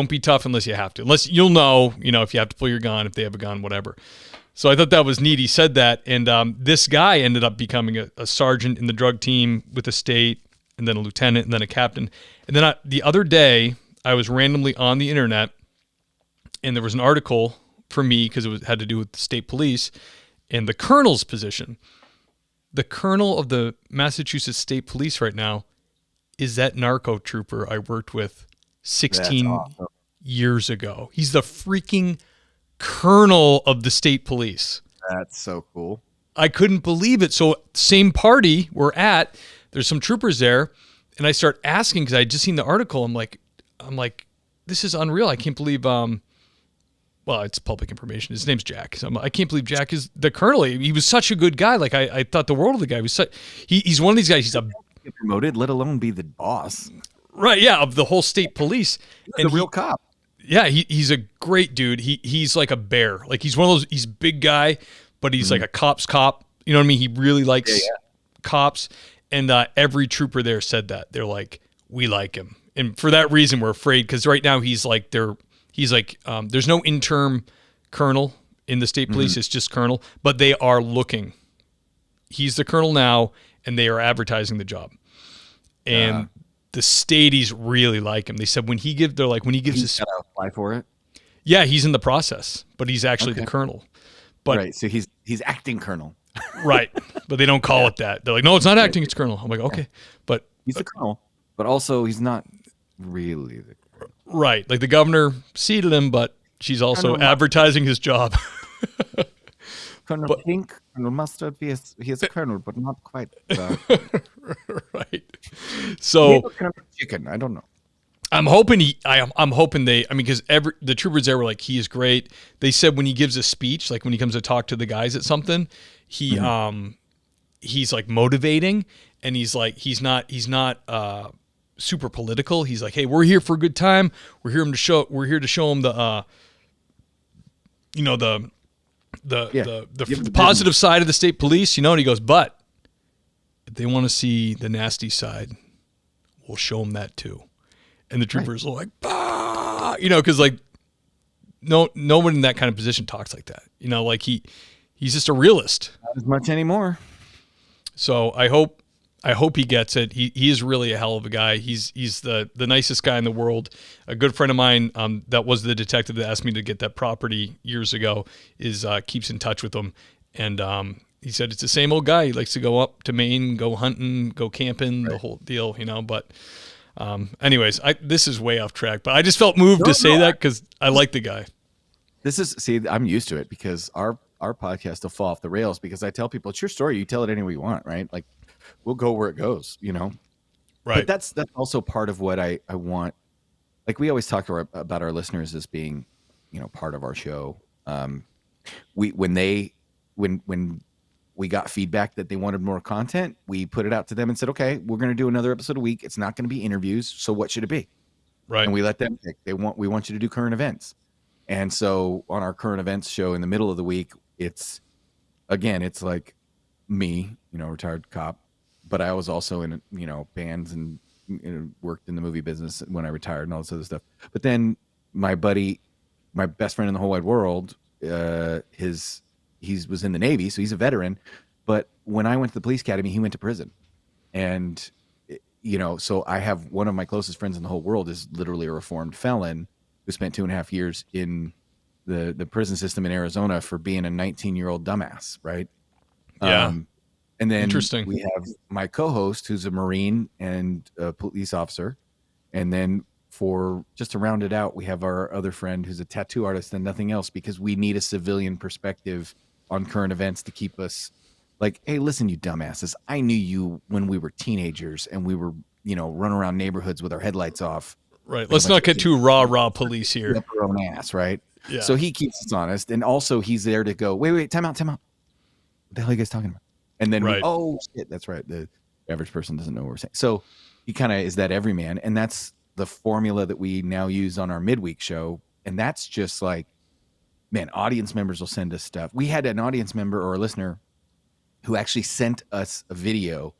S2: be tough unless you have to. Unless you'll know, if you have to pull your gun, if they have a gun, whatever." So I thought that was neat. He said that. And this guy ended up becoming a sergeant in the drug team with the state, and then a lieutenant, and then a captain. And then the other day, I was randomly on the internet, and there was an article for me, because it had to do with the state police and the colonel's position. The colonel of the Massachusetts State Police right now is that narco trooper I worked with 16 years ago. He's the freaking colonel of the state police.
S3: That's so cool.
S2: I couldn't believe it. So same party we're at, there's some troopers there, and I start asking, because I had just seen the article. I'm like, this is unreal. I can't believe, well, it's public information. His name's Jack. So I can't believe Jack is the colonel. He was such a good guy. Like I thought the world of the guy. He's one of these guys. He's
S3: get promoted, let alone be the boss.
S2: Right. Yeah. Of the whole state police.
S3: He's a real cop.
S2: Yeah. He's a great dude. He's like a bear. Like he's one of those, he's a big guy, but he's like a cop's cop. You know what I mean? He really likes cops. And every trooper there said that. They're like, we like him. And for that reason, we're afraid, because right now there's no interim colonel in the state police. It's just colonel, but they are looking. He's the colonel now, and they are advertising the job. And the Stadies really like him. They said when he gives
S3: he's got to apply for it.
S2: Yeah, he's in the process, but he's actually the colonel. But
S3: right, so he's acting colonel.
S2: Right, but they don't call it that. They're like, no, it's not acting, it's colonel. I'm like, okay, but
S3: he's the colonel, but also he's not really the colonel.
S2: Right, like the governor seated him, but she's also advertising his job.
S3: Colonel Pink, Colonel Mustard, he is a colonel, but not quite.
S2: Right. So
S3: Colonel Chicken, I don't know.
S2: I'm hoping I'm hoping they. I mean, because the troopers there were like, he is great. They said when he gives a speech, like when he comes to talk to the guys at something, he's like motivating, and he's not super political. He's like, hey, we're here for a good time. We're here to show them the the positive side of the state police, and he goes, but if they want to see the nasty side, we'll show them that too. And the troopers are like, bah! Because like no one in that kind of position talks like that. Like he's just a realist.
S3: Not as much anymore.
S2: So I hope he gets it. He is really a hell of a guy. He's the nicest guy in the world. A good friend of mine that was the detective that asked me to get that property years ago keeps in touch with him. And he said it's the same old guy. He likes to go up to Maine, go hunting, go camping, the whole deal, But anyways, this is way off track. But I just felt moved to say that because I like the guy.
S3: I'm used to it because our podcast will fall off the rails because I tell people it's your story. You tell it any way you want, right? Like, we'll go where it goes, Right. But that's also part of what I want. Like, we always talk about our listeners as being, part of our show. When we got feedback that they wanted more content, we put it out to them and said, okay, we're going to do another episode a week. It's not going to be interviews. So what should it be?
S2: Right.
S3: And we let them pick. We want you to do current events. And so on our current events show in the middle of the week, it's like me, retired cop, but I was also in, bands and worked in the movie business when I retired and all this other stuff. But then my buddy, my best friend in the whole wide world, he was in the Navy, so he's a veteran. But when I went to the police academy, he went to prison. And, so I have one of my closest friends in the whole world is literally a reformed felon who spent 2.5 years in the prison system in Arizona for being a 19-year-old dumbass, right?
S2: Yeah.
S3: And then
S2: interesting.
S3: We have my co-host who's a Marine and a police officer. And then just to round it out, we have our other friend who's a tattoo artist and nothing else because we need a civilian perspective on current events to keep us like, hey, listen, you dumbasses. I knew you when we were teenagers and we were, running around neighborhoods with our headlights off.
S2: Right. Let's not get too raw police here.
S3: Up our own ass, right?
S2: Yeah.
S3: So he keeps us honest. And also he's there to go, wait, time out. What the hell are you guys talking about? And then shit, that's right. The average person doesn't know what we're saying. So he kind of is that everyman. And that's the formula that we now use on our midweek show. And that's just like, man, audience members will send us stuff. We had an audience member or a listener who actually sent us a video.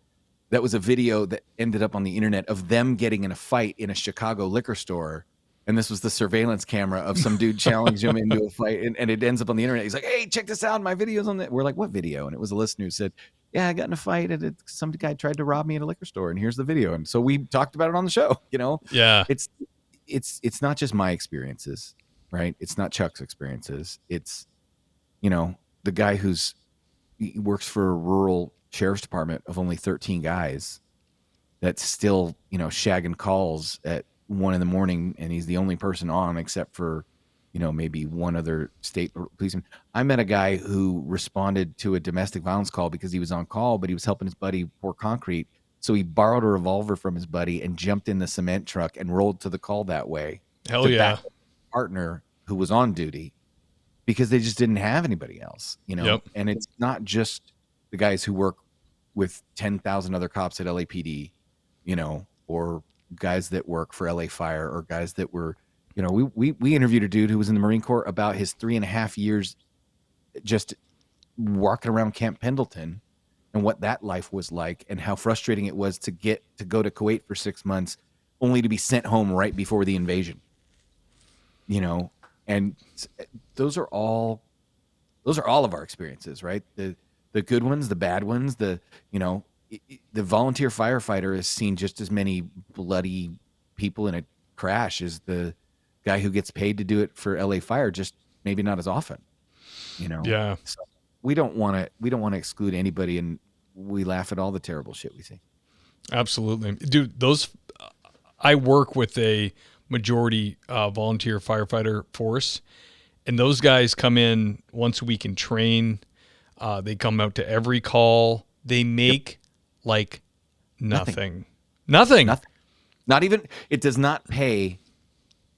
S3: That was a video that ended up on the internet of them getting in a fight in a Chicago liquor store. And this was the surveillance camera of some dude challenging him into a fight. And it ends up on the internet. He's like, hey, check this out. My video's on that. We're like, what video? And it was a listener who said, yeah, I got in a fight and some guy tried to rob me at a liquor store. And here's the video. And so we talked about it on the show,
S2: Yeah.
S3: It's not just my experiences, right? It's not Chuck's experiences. It's, the guy he works for a rural sheriff's department of only 13 guys that's still, shagging calls at 1 a.m. and he's the only person on except for, maybe one other state policeman. I met a guy who responded to a domestic violence call because he was on call, but he was helping his buddy pour concrete. So he borrowed a revolver from his buddy and jumped in the cement truck and rolled to the call that way.
S2: Hell yeah.
S3: Back partner who was on duty because they just didn't have anybody else,
S2: Yep.
S3: And it's not just the guys who work with 10,000 other cops at LAPD, or guys that work for LA Fire or guys that were, we interviewed a dude who was in the Marine Corps about his 3.5 years just walking around Camp Pendleton and what that life was like and how frustrating it was to go to Kuwait for 6 months only to be sent home right before the invasion. And those are all of our experiences, right? The good ones, the bad ones, the volunteer firefighter has seen just as many bloody people in a crash as the guy who gets paid to do it for LA Fire, just maybe not as often,
S2: Yeah.
S3: So we don't want to exclude anybody, and we laugh at all the terrible shit we see.
S2: Absolutely. Dude, I work with a majority volunteer firefighter force, and those guys come in once a week and train. They come out to every call. They make like nothing.
S3: Not even, it does not pay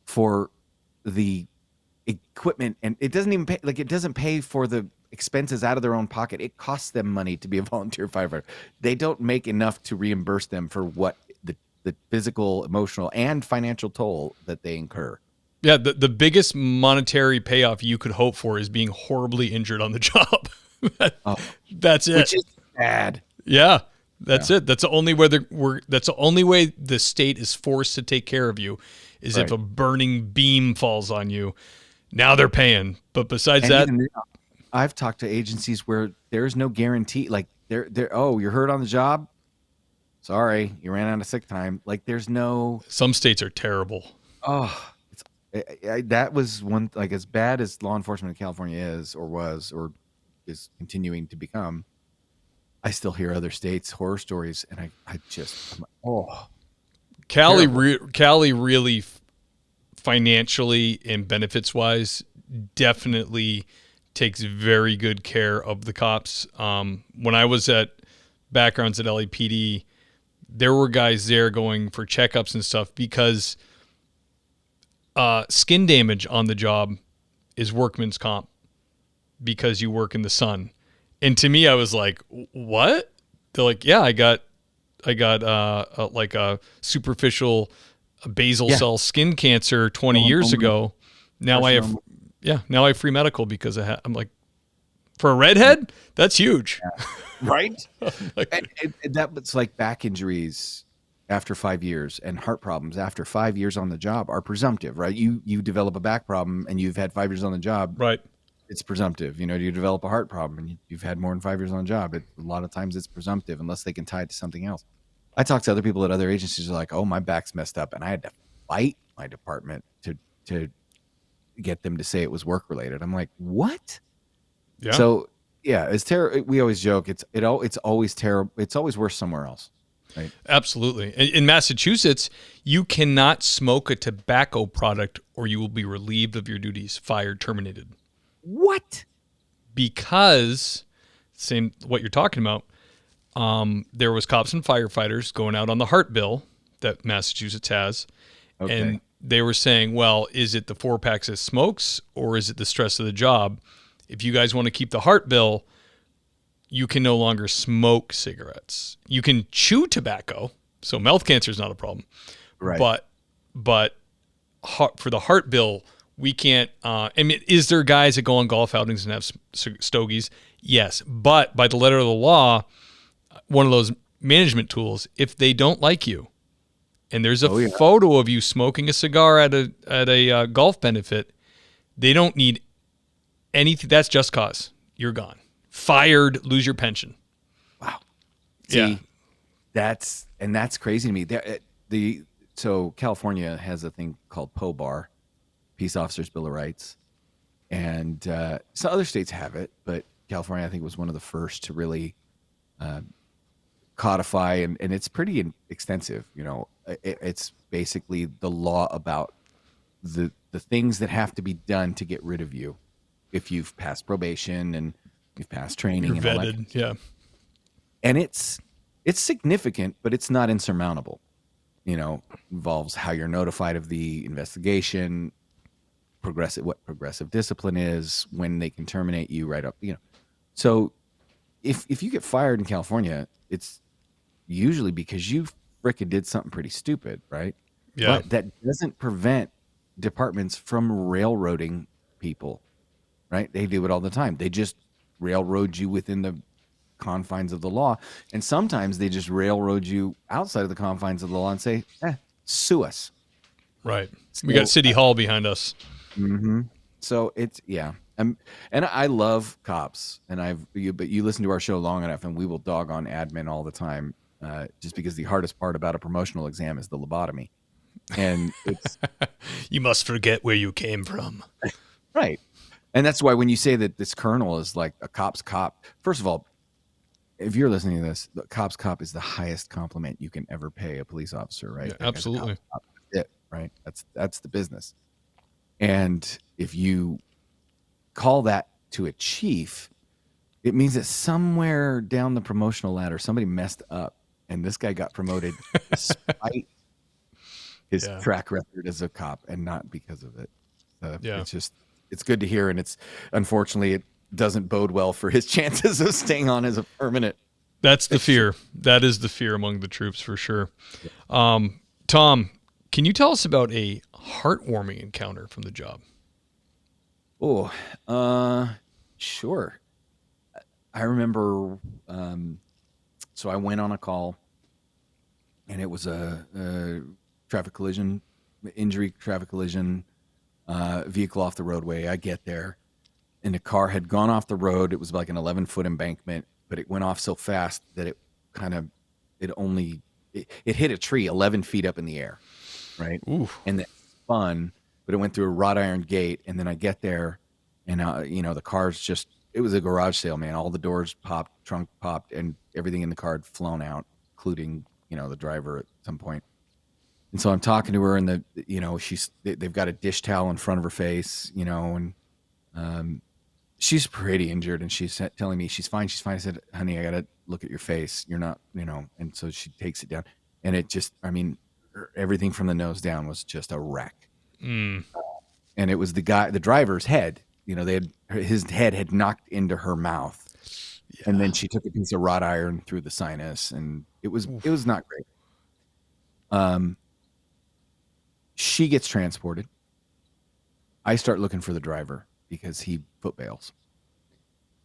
S3: for the equipment, and it doesn't even pay, like it doesn't pay for the expenses out of their own pocket. It costs them money to be a volunteer firefighter. They don't make enough to reimburse them for what the physical, emotional, and financial toll that they incur.
S2: Yeah, the biggest monetary payoff you could hope for is being horribly injured on the job. That's it.
S3: Which is bad.
S2: Yeah, that's it. That's the only way that's the only way the state is forced to take care of you is if a burning beam falls on you. Now they're paying, but besides that,
S3: I've talked to agencies where there's no guarantee. Like they're you're hurt on the job. Sorry, you ran out of sick time. Like there's no.
S2: Some states are terrible.
S3: Oh. That was one, like, as bad as law enforcement in California is or was or is continuing to become. I still hear other states horror stories, and I'm like, oh,
S2: Cali really financially and benefits wise definitely takes very good care of the cops. When I was at backgrounds at LAPD, there were guys there going for checkups and stuff because skin damage on the job is workman's comp because you work in the sun. And to me, I was like, what? They're like, yeah, I got like a superficial basal cell skin cancer 20 years ago. Now I have free medical because I'm like, for a redhead, that's huge.
S3: Yeah. Right? and that was like back injuries after 5 years and heart problems after 5 years on the job are presumptive, right? You develop a back problem and you've had 5 years on the job.
S2: Right.
S3: It's presumptive. You develop a heart problem and you've had more than 5 years on the job. A lot of times it's presumptive unless they can tie it to something else. I talked to other people at other agencies who are like, oh, my back's messed up. And I had to fight my department to get them to say it was work related. I'm like, what?
S2: Yeah.
S3: So yeah, it's terrible. We always joke. It's always terrible. It's always worse somewhere else. Right.
S2: Absolutely. In Massachusetts, you cannot smoke a tobacco product or you will be relieved of your duties, fired, terminated.
S3: What?
S2: Because same what you're talking about. There was cops and firefighters going out on the heart bill that Massachusetts has. Okay. And they were saying, well, is it the 4-packs of smokes or is it the stress of the job? If you guys want to keep the heart bill, you can no longer smoke cigarettes. You can chew tobacco, so mouth cancer is not a problem.
S3: Right.
S2: But for the heart bill, we can't. I mean, is there guys that go on golf outings and have stogies? Yes, but by the letter of the law, one of those management tools, if they don't like you, and there's a photo of you smoking a cigar at a golf benefit, they don't need anything. That's just cause. You're gone. Fired, lose your pension.
S3: Wow. See, that's crazy to me. So California has a thing called POBAR, Peace Officers Bill of Rights, and some other states have it, but California I think was one of the first to really codify, and it's pretty extensive. It's basically the law about the things that have to be done to get rid of you if you've passed probation and you've passed training.
S2: You're vetted, yeah.
S3: And it's significant, but it's not insurmountable. Involves how you're notified of the investigation, what progressive discipline is, when they can terminate you right up. So if you get fired in California, it's usually because you frickin' did something pretty stupid, right?
S2: Yeah.
S3: But that doesn't prevent departments from railroading people, right? They do it all the time. They just railroad you within the confines of the law, and sometimes they just railroad you outside of the confines of the law and say, sue us.
S2: Right. We got City Hall behind us.
S3: Mm-hmm. So it's and I love cops, and but you listen to our show long enough, and we will dog on admin all the time, just because the hardest part about a promotional exam is the lobotomy, and it's
S2: you must forget where you came from,
S3: right? And that's why when you say that this colonel is like a cop's cop, first of all, if you're listening to this, the cop's cop is the highest compliment you can ever pay a police officer, right?
S2: Yeah, absolutely.
S3: Right. That's the business. And if you call that to a chief, it means that somewhere down the promotional ladder, somebody messed up and this guy got promoted despite his
S2: Yeah.
S3: track record as a cop and not because of it.
S2: Yeah.
S3: It's good to hear. And unfortunately, it doesn't bode well for his chances of staying on as a permanent.
S2: That's the fear. That is the fear among the troops for sure. Tom, can you tell us about a heartwarming encounter from the job?
S3: Oh, sure. I remember, so I went on a call, and it was a traffic collision, vehicle off the roadway. I get there, and the car had gone off the road. It was like an 11-foot embankment, but it went off so fast that it hit a tree 11 feet up in the air, right?
S2: Oof.
S3: And it spun, but it went through a wrought iron gate. And then I get there, and the car's it was a garage sale, man. All the doors popped, trunk popped, and everything in the car had flown out, including the driver at some point. And so I'm talking to her, and they've got a dish towel in front of her face, and she's pretty injured, and she's telling me she's fine. She's fine. I said, honey, I got to look at your face. You're not, and so she takes it down, and it just, everything from the nose down was just a wreck.
S2: Mm.
S3: And it was the driver's head, his head had knocked into her mouth. Yeah. And then she took a piece of wrought iron through the sinus, and it was not great. She gets transported. I start looking for the driver because he foot bails.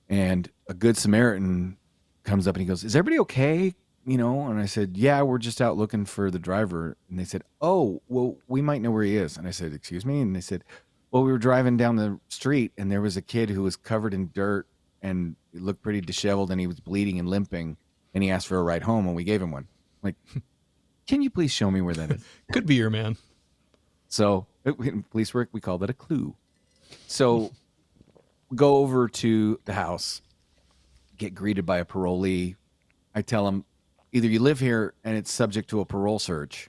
S3: And a good Samaritan comes up and he goes, "Is everybody okay?" And I said, "Yeah, we're just out looking for the driver." And they said, "Oh, well, we might know where he is." And I said, "Excuse me?" And they said, "Well, we were driving down the street and there was a kid who was covered in dirt and he looked pretty disheveled and he was bleeding and limping and he asked for a ride home and we gave him one." I'm like, "Can you please show me where that is?"
S2: Could be your man.
S3: So in police work, we call that a clue. So go over to the house, get greeted by a parolee. I tell them, either you live here and it's subject to a parole search,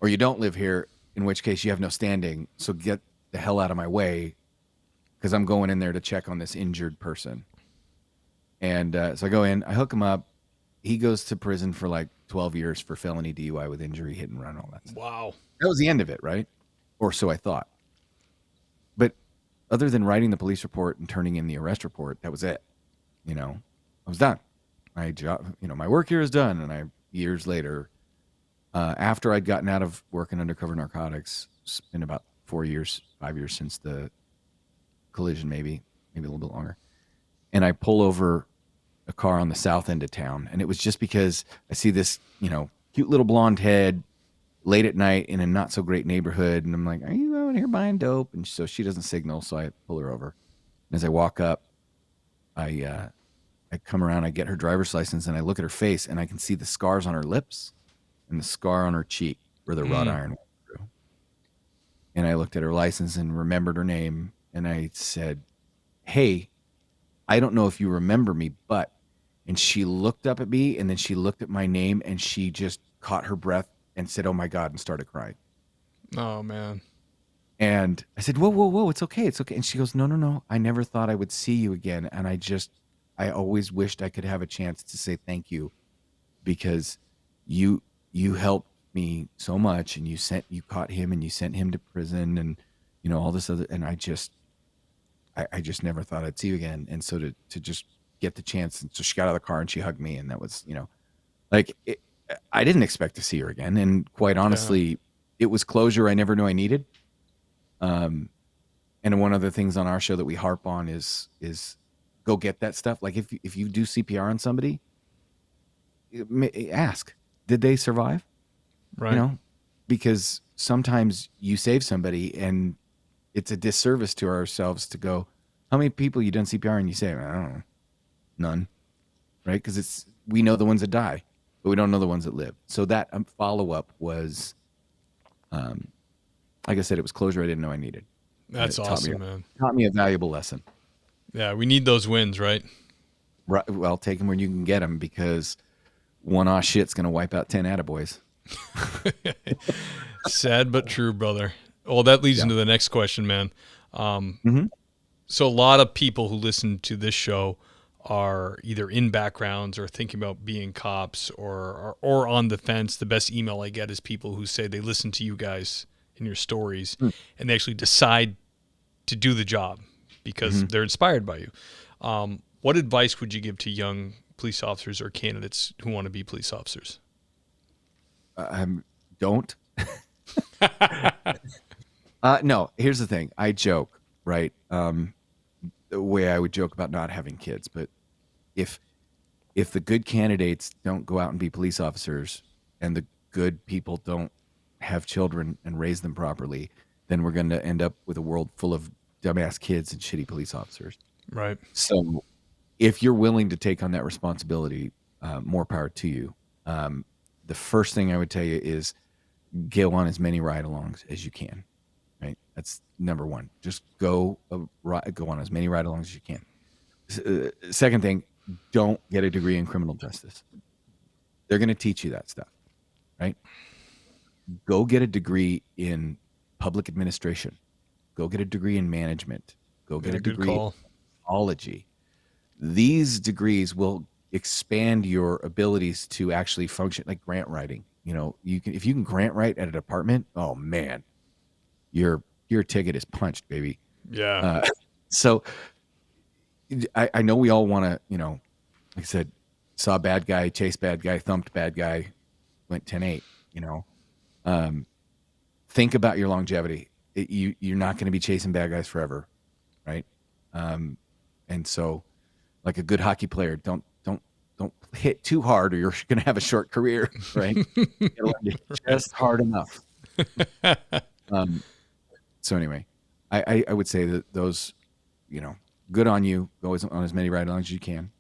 S3: or you don't live here, in which case you have no standing. So get the hell out of my way, because I'm going in there to check on this injured person. And so I go in, I hook him up. He goes to prison for like 12 years for felony DUI with injury, hit and run, all that stuff.
S2: Wow.
S3: That was the end of it, right? Or so I thought. But other than writing the police report and turning in the arrest report, that was it. I was done. My job, my work here is done. And years later, after I'd gotten out of working undercover narcotics, it's been about 5 years since the collision, maybe a little bit longer. And I pull over a car on the south end of town. And it was just because I see this, cute little blonde head late at night in a not so great neighborhood. And I'm like, "Are you out here buying dope?" And so she doesn't signal. So I pull her over. And as I walk up, I come around, I get her driver's license, and I look at her face, and I can see the scars on her lips and the scar on her cheek where the wrought iron went through. And I looked at her license and remembered her name, and I said, "Hey, I don't know if you remember me, but..." And she looked up at me, and then she looked at my name, and she just caught her breath and said, "Oh my God," and started crying.
S2: Oh, man.
S3: And I said, whoa, it's okay. It's okay. And she goes, no. I never thought I would see you again. And I always wished I could have a chance to say thank you, because you helped me so much, and you caught him and you sent him to prison, and all this other, and I just never thought I'd see you again. And so to just get the chance, and so she got out of the car and she hugged me, and that was, I didn't expect to see her again. And quite honestly, It was closure I never knew I needed. And one of the things on our show that we harp on is go get that stuff. Like if you do CPR on somebody, ask, did they survive?
S2: Right.
S3: Because sometimes you save somebody, and it's a disservice to ourselves to go, how many people you done CPR and you say, I don't know, none, right? Because we know the ones that die, but we don't know the ones that live. So that follow-up was, like I said, it was closure I didn't know I needed.
S2: That's awesome, man.
S3: Taught me a valuable lesson.
S2: Yeah, we need those wins, right?
S3: Right. Well, take them where you can get them, because one-off shit's going to wipe out 10 attaboys.
S2: Sad but true, brother. Well, that leads into the next question, man. So a lot of people who listen to this show are either in backgrounds or thinking about being cops or on the fence. The best email I get is people who say they listen to you guys in your stories and they actually decide to do the job because they're inspired by you. What advice would you give to young police officers or candidates who want to be police officers?
S3: Don't. No, here's the thing. I joke, right? The way I would joke about not having kids, but if the good candidates don't go out and be police officers and the good people don't have children and raise them properly, then we're going to end up with a world full of dumbass kids and shitty police officers.
S2: Right.
S3: So if you're willing to take on that responsibility, more power to you. The first thing I would tell you is go on as many ride-alongs as you can. Right, that's number one. Just go on as many ride-alongs as you can. Second thing, don't get a degree in criminal justice. They're going to teach you that stuff, right? Go get a degree in public administration. Go get a degree in management. Go get a degree in psychology. These degrees will expand your abilities to actually function, like grant writing. You know, if you can grant write at a department, oh man, your ticket is punched, baby.
S2: Yeah.
S3: So I know we all want to, you know, like I said, saw bad guy, chased bad guy, thumped bad guy, went 10-8, you know. Think about your longevity. You're not going to be chasing bad guys forever, right? And so like a good hockey player, don't hit too hard or you're going to have a short career, right? Just hard enough. So anyway, I would say that those, you know, good on you. Go on as many ride-alongs as you can.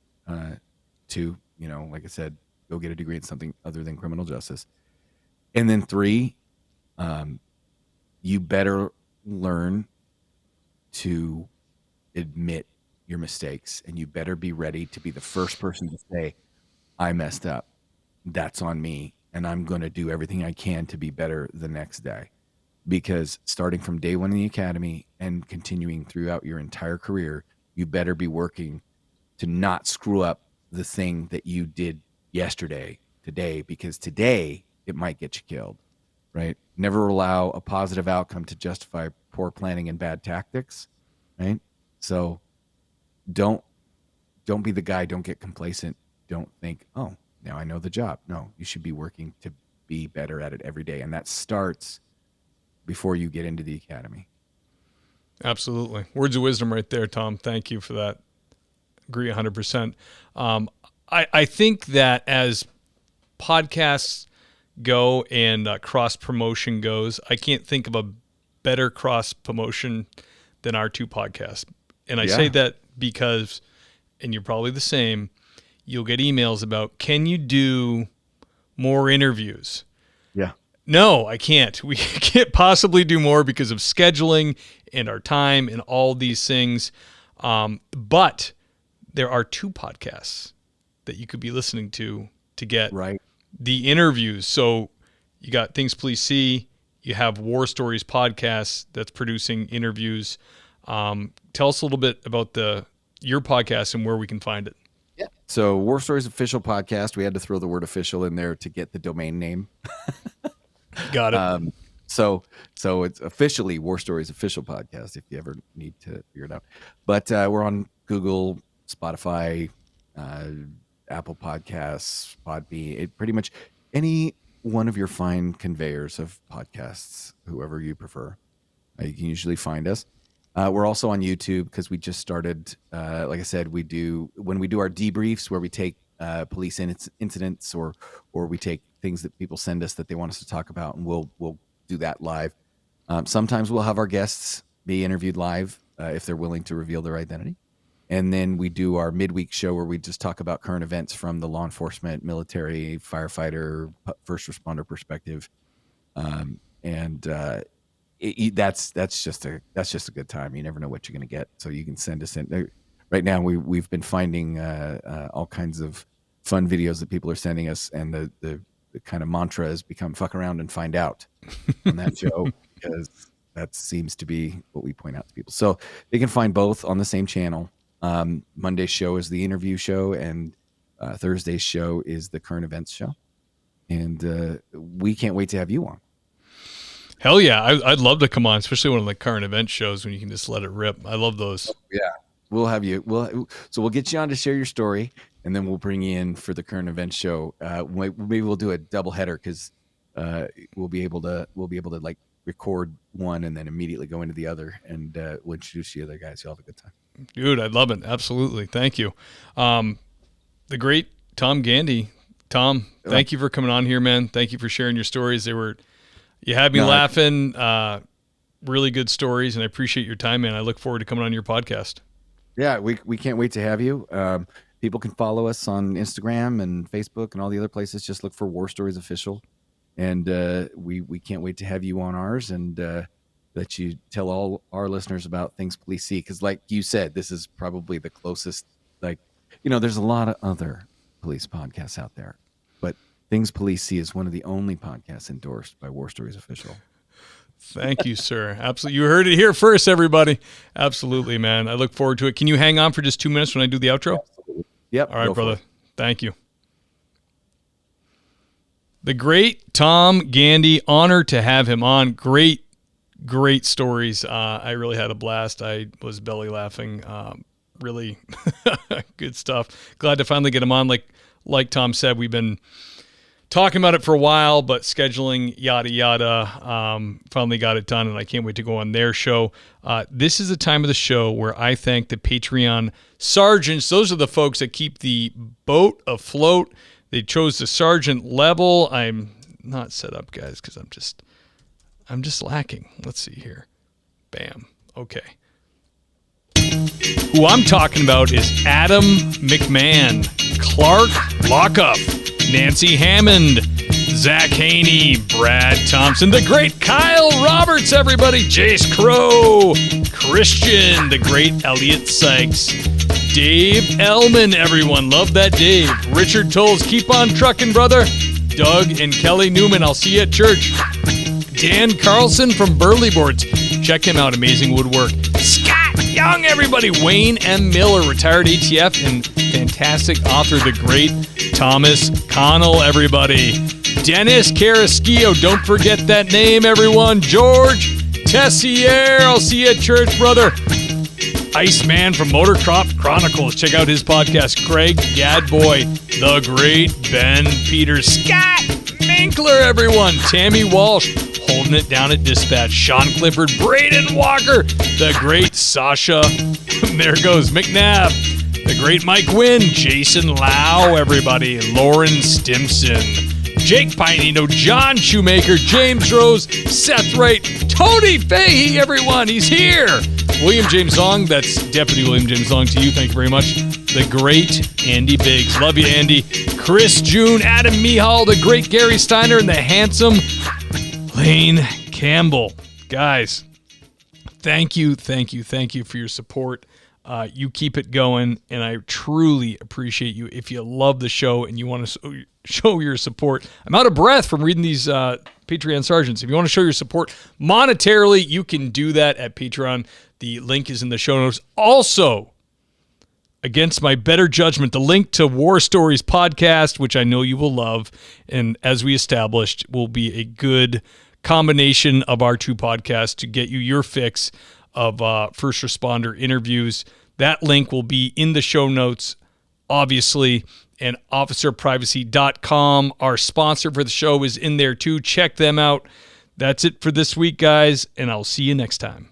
S3: Two, you know, like I said, go get a degree in something other than criminal justice. And then three, you better learn to admit your mistakes, and you better be ready to be the first person to say, I messed up. That's on me, and I'm going to do everything I can to be better the next day. Because starting from day one in the academy and continuing throughout your entire career, you better be working to not screw up the thing that you did yesterday, today, because today it might get you killed, right? Never allow a positive outcome to justify poor planning and bad tactics, right? So don't be the guy. Don't get complacent. Don't think, oh, now I know the job. No, you should be working to be better at it every day. And that starts before you get into the academy.
S2: Absolutely. Words of wisdom right there, Tom. Thank you for that. Agree 100%. I think that as podcasts go and cross promotion goes, I can't think of a better cross promotion than our two podcasts. And I say that because, and you're probably the same, you'll get emails about, can you do more interviews?
S3: Yeah.
S2: No, I can't. We can't possibly do more because of scheduling and our time and all these things. But there are two podcasts that you could be listening to get the interviews. So you got Things Police See. You have War Stories podcast that's producing interviews. Tell us a little bit about your podcast and where we can find it.
S3: Yeah. So War Stories official podcast. We had to throw the word official in there to get the domain name.
S2: Got it.
S3: So it's officially War Stories official podcast if you ever need to figure it out. But we're on Google, Spotify, Apple Podcasts, Podbean, pretty much any one of your fine conveyors of podcasts, whoever you prefer. You can usually find us. We're also on YouTube because we just started, like I said, when we do our debriefs where we take police incidents or we take things that people send us that they want us to talk about, and we'll do that live. Sometimes we'll have our guests be interviewed live if they're willing to reveal their identity. And then we do our midweek show where we just talk about current events from the law enforcement, military, firefighter, first responder perspective. That's just a good time. You never know what you're going to get. So you can send us in. Right now, we've been finding all kinds of fun videos that people are sending us, and the kind of mantra has become "fuck around and find out" on that show because that seems to be what we point out to people. So they can find both on the same channel. Monday's show is the interview show, and Thursday's show is the current events show. And we can't wait to have you on.
S2: Hell yeah. I'd love to come on, especially one of the current event shows when you can just let it rip. I love those.
S3: Yeah. We'll have you. We'll get you on to share your story, and then we'll bring you in for the current event show. Maybe we'll do a double header because we'll be able to like record one and then immediately go into the other, and we'll introduce you to the other guys. You'll have a good time.
S2: Dude, I'd love it. Absolutely. Thank you. The great Tom Gandy. Tom, thank you for coming on here, man. Thank you for sharing your stories. You had me laughing. Really good stories, and I appreciate your time, man. I look forward to coming on your podcast.
S3: Yeah, we can't wait to have you. People can follow us on Instagram and Facebook and all the other places. Just look for War Stories Official, and we can't wait to have you on ours, and that you tell all our listeners about Things Police See, because like you said, this is probably the closest. Like, there's a lot of other police podcasts out there, but Things Police See is one of the only podcasts endorsed by War Stories Official.
S2: Thank you, sir. Absolutely. You heard it here first, everybody. Absolutely, man. I look forward to it. Can you hang on for just 2 minutes when I do the outro?
S3: Absolutely. Yep.
S2: All right, brother. Thank you. The great Tom Gandy. Honored to have him on. Great stories. I really had a blast. I was belly laughing. Really good stuff. Glad to finally get him on. Like Tom said, we've been talking about it for a while, but scheduling, yada, yada, finally got it done, and I can't wait to go on their show. This is the time of the show where I thank the Patreon sergeants. Those are the folks that keep the boat afloat. They chose the sergeant level. I'm not set up, guys, because I'm just lacking. Let's see here. Bam. Okay. Who I'm talking about is Adam McMahon, Clark Lockup, Nancy Hammond, Zach Haney, Brad Thompson, the great Kyle Roberts, everybody, Jace Crow, Christian, the great Elliot Sykes, Dave Ellman, everyone, love that Dave, Richard Tolles, keep on trucking, brother, Doug and Kelly Newman, I'll see you at church, Dan Carlson from Burley Boards, check him out, amazing woodwork, Scott Young, everybody, Wayne M. Miller, retired ATF and fantastic author, the great Thomas Connell, everybody. Dennis Carrasquillo, don't forget that name, everyone. George Tessier, I'll see you at church, brother. Iceman from Motocross Chronicles, check out his podcast. Craig Gadboy, the great Ben Peters. Scott Minkler, everyone. Tammy Walsh, holding it down at dispatch. Sean Clifford, Braden Walker, the great Sasha. There goes McNabb. The great Mike Wynn, Jason Lau, everybody, Lauren Stimson, Jake Pinino, John Shoemaker, James Rose, Seth Wright, Tony Fahey, everyone, he's here. William James Long, that's Deputy William James Long to you, thank you very much. The great Andy Biggs, love you, Andy. Chris June, Adam Mihal, the great Gary Steiner, and the handsome Lane Campbell. Guys, thank you for your support. You keep it going, and I truly appreciate you. If you love the show and you want to show your support, I'm out of breath from reading these Patreon sergeants. If you want to show your support monetarily, you can do that at Patreon. The link is in the show notes. Also, against my better judgment, the link to War Stories podcast, which I know you will love, and as we established, will be a good combination of our two podcasts to get you your fix of first responder interviews. That link will be in the show notes, obviously, and officerprivacy.com. Our sponsor for the show is in there too. Check them out. That's it for this week, guys, and I'll see you next time.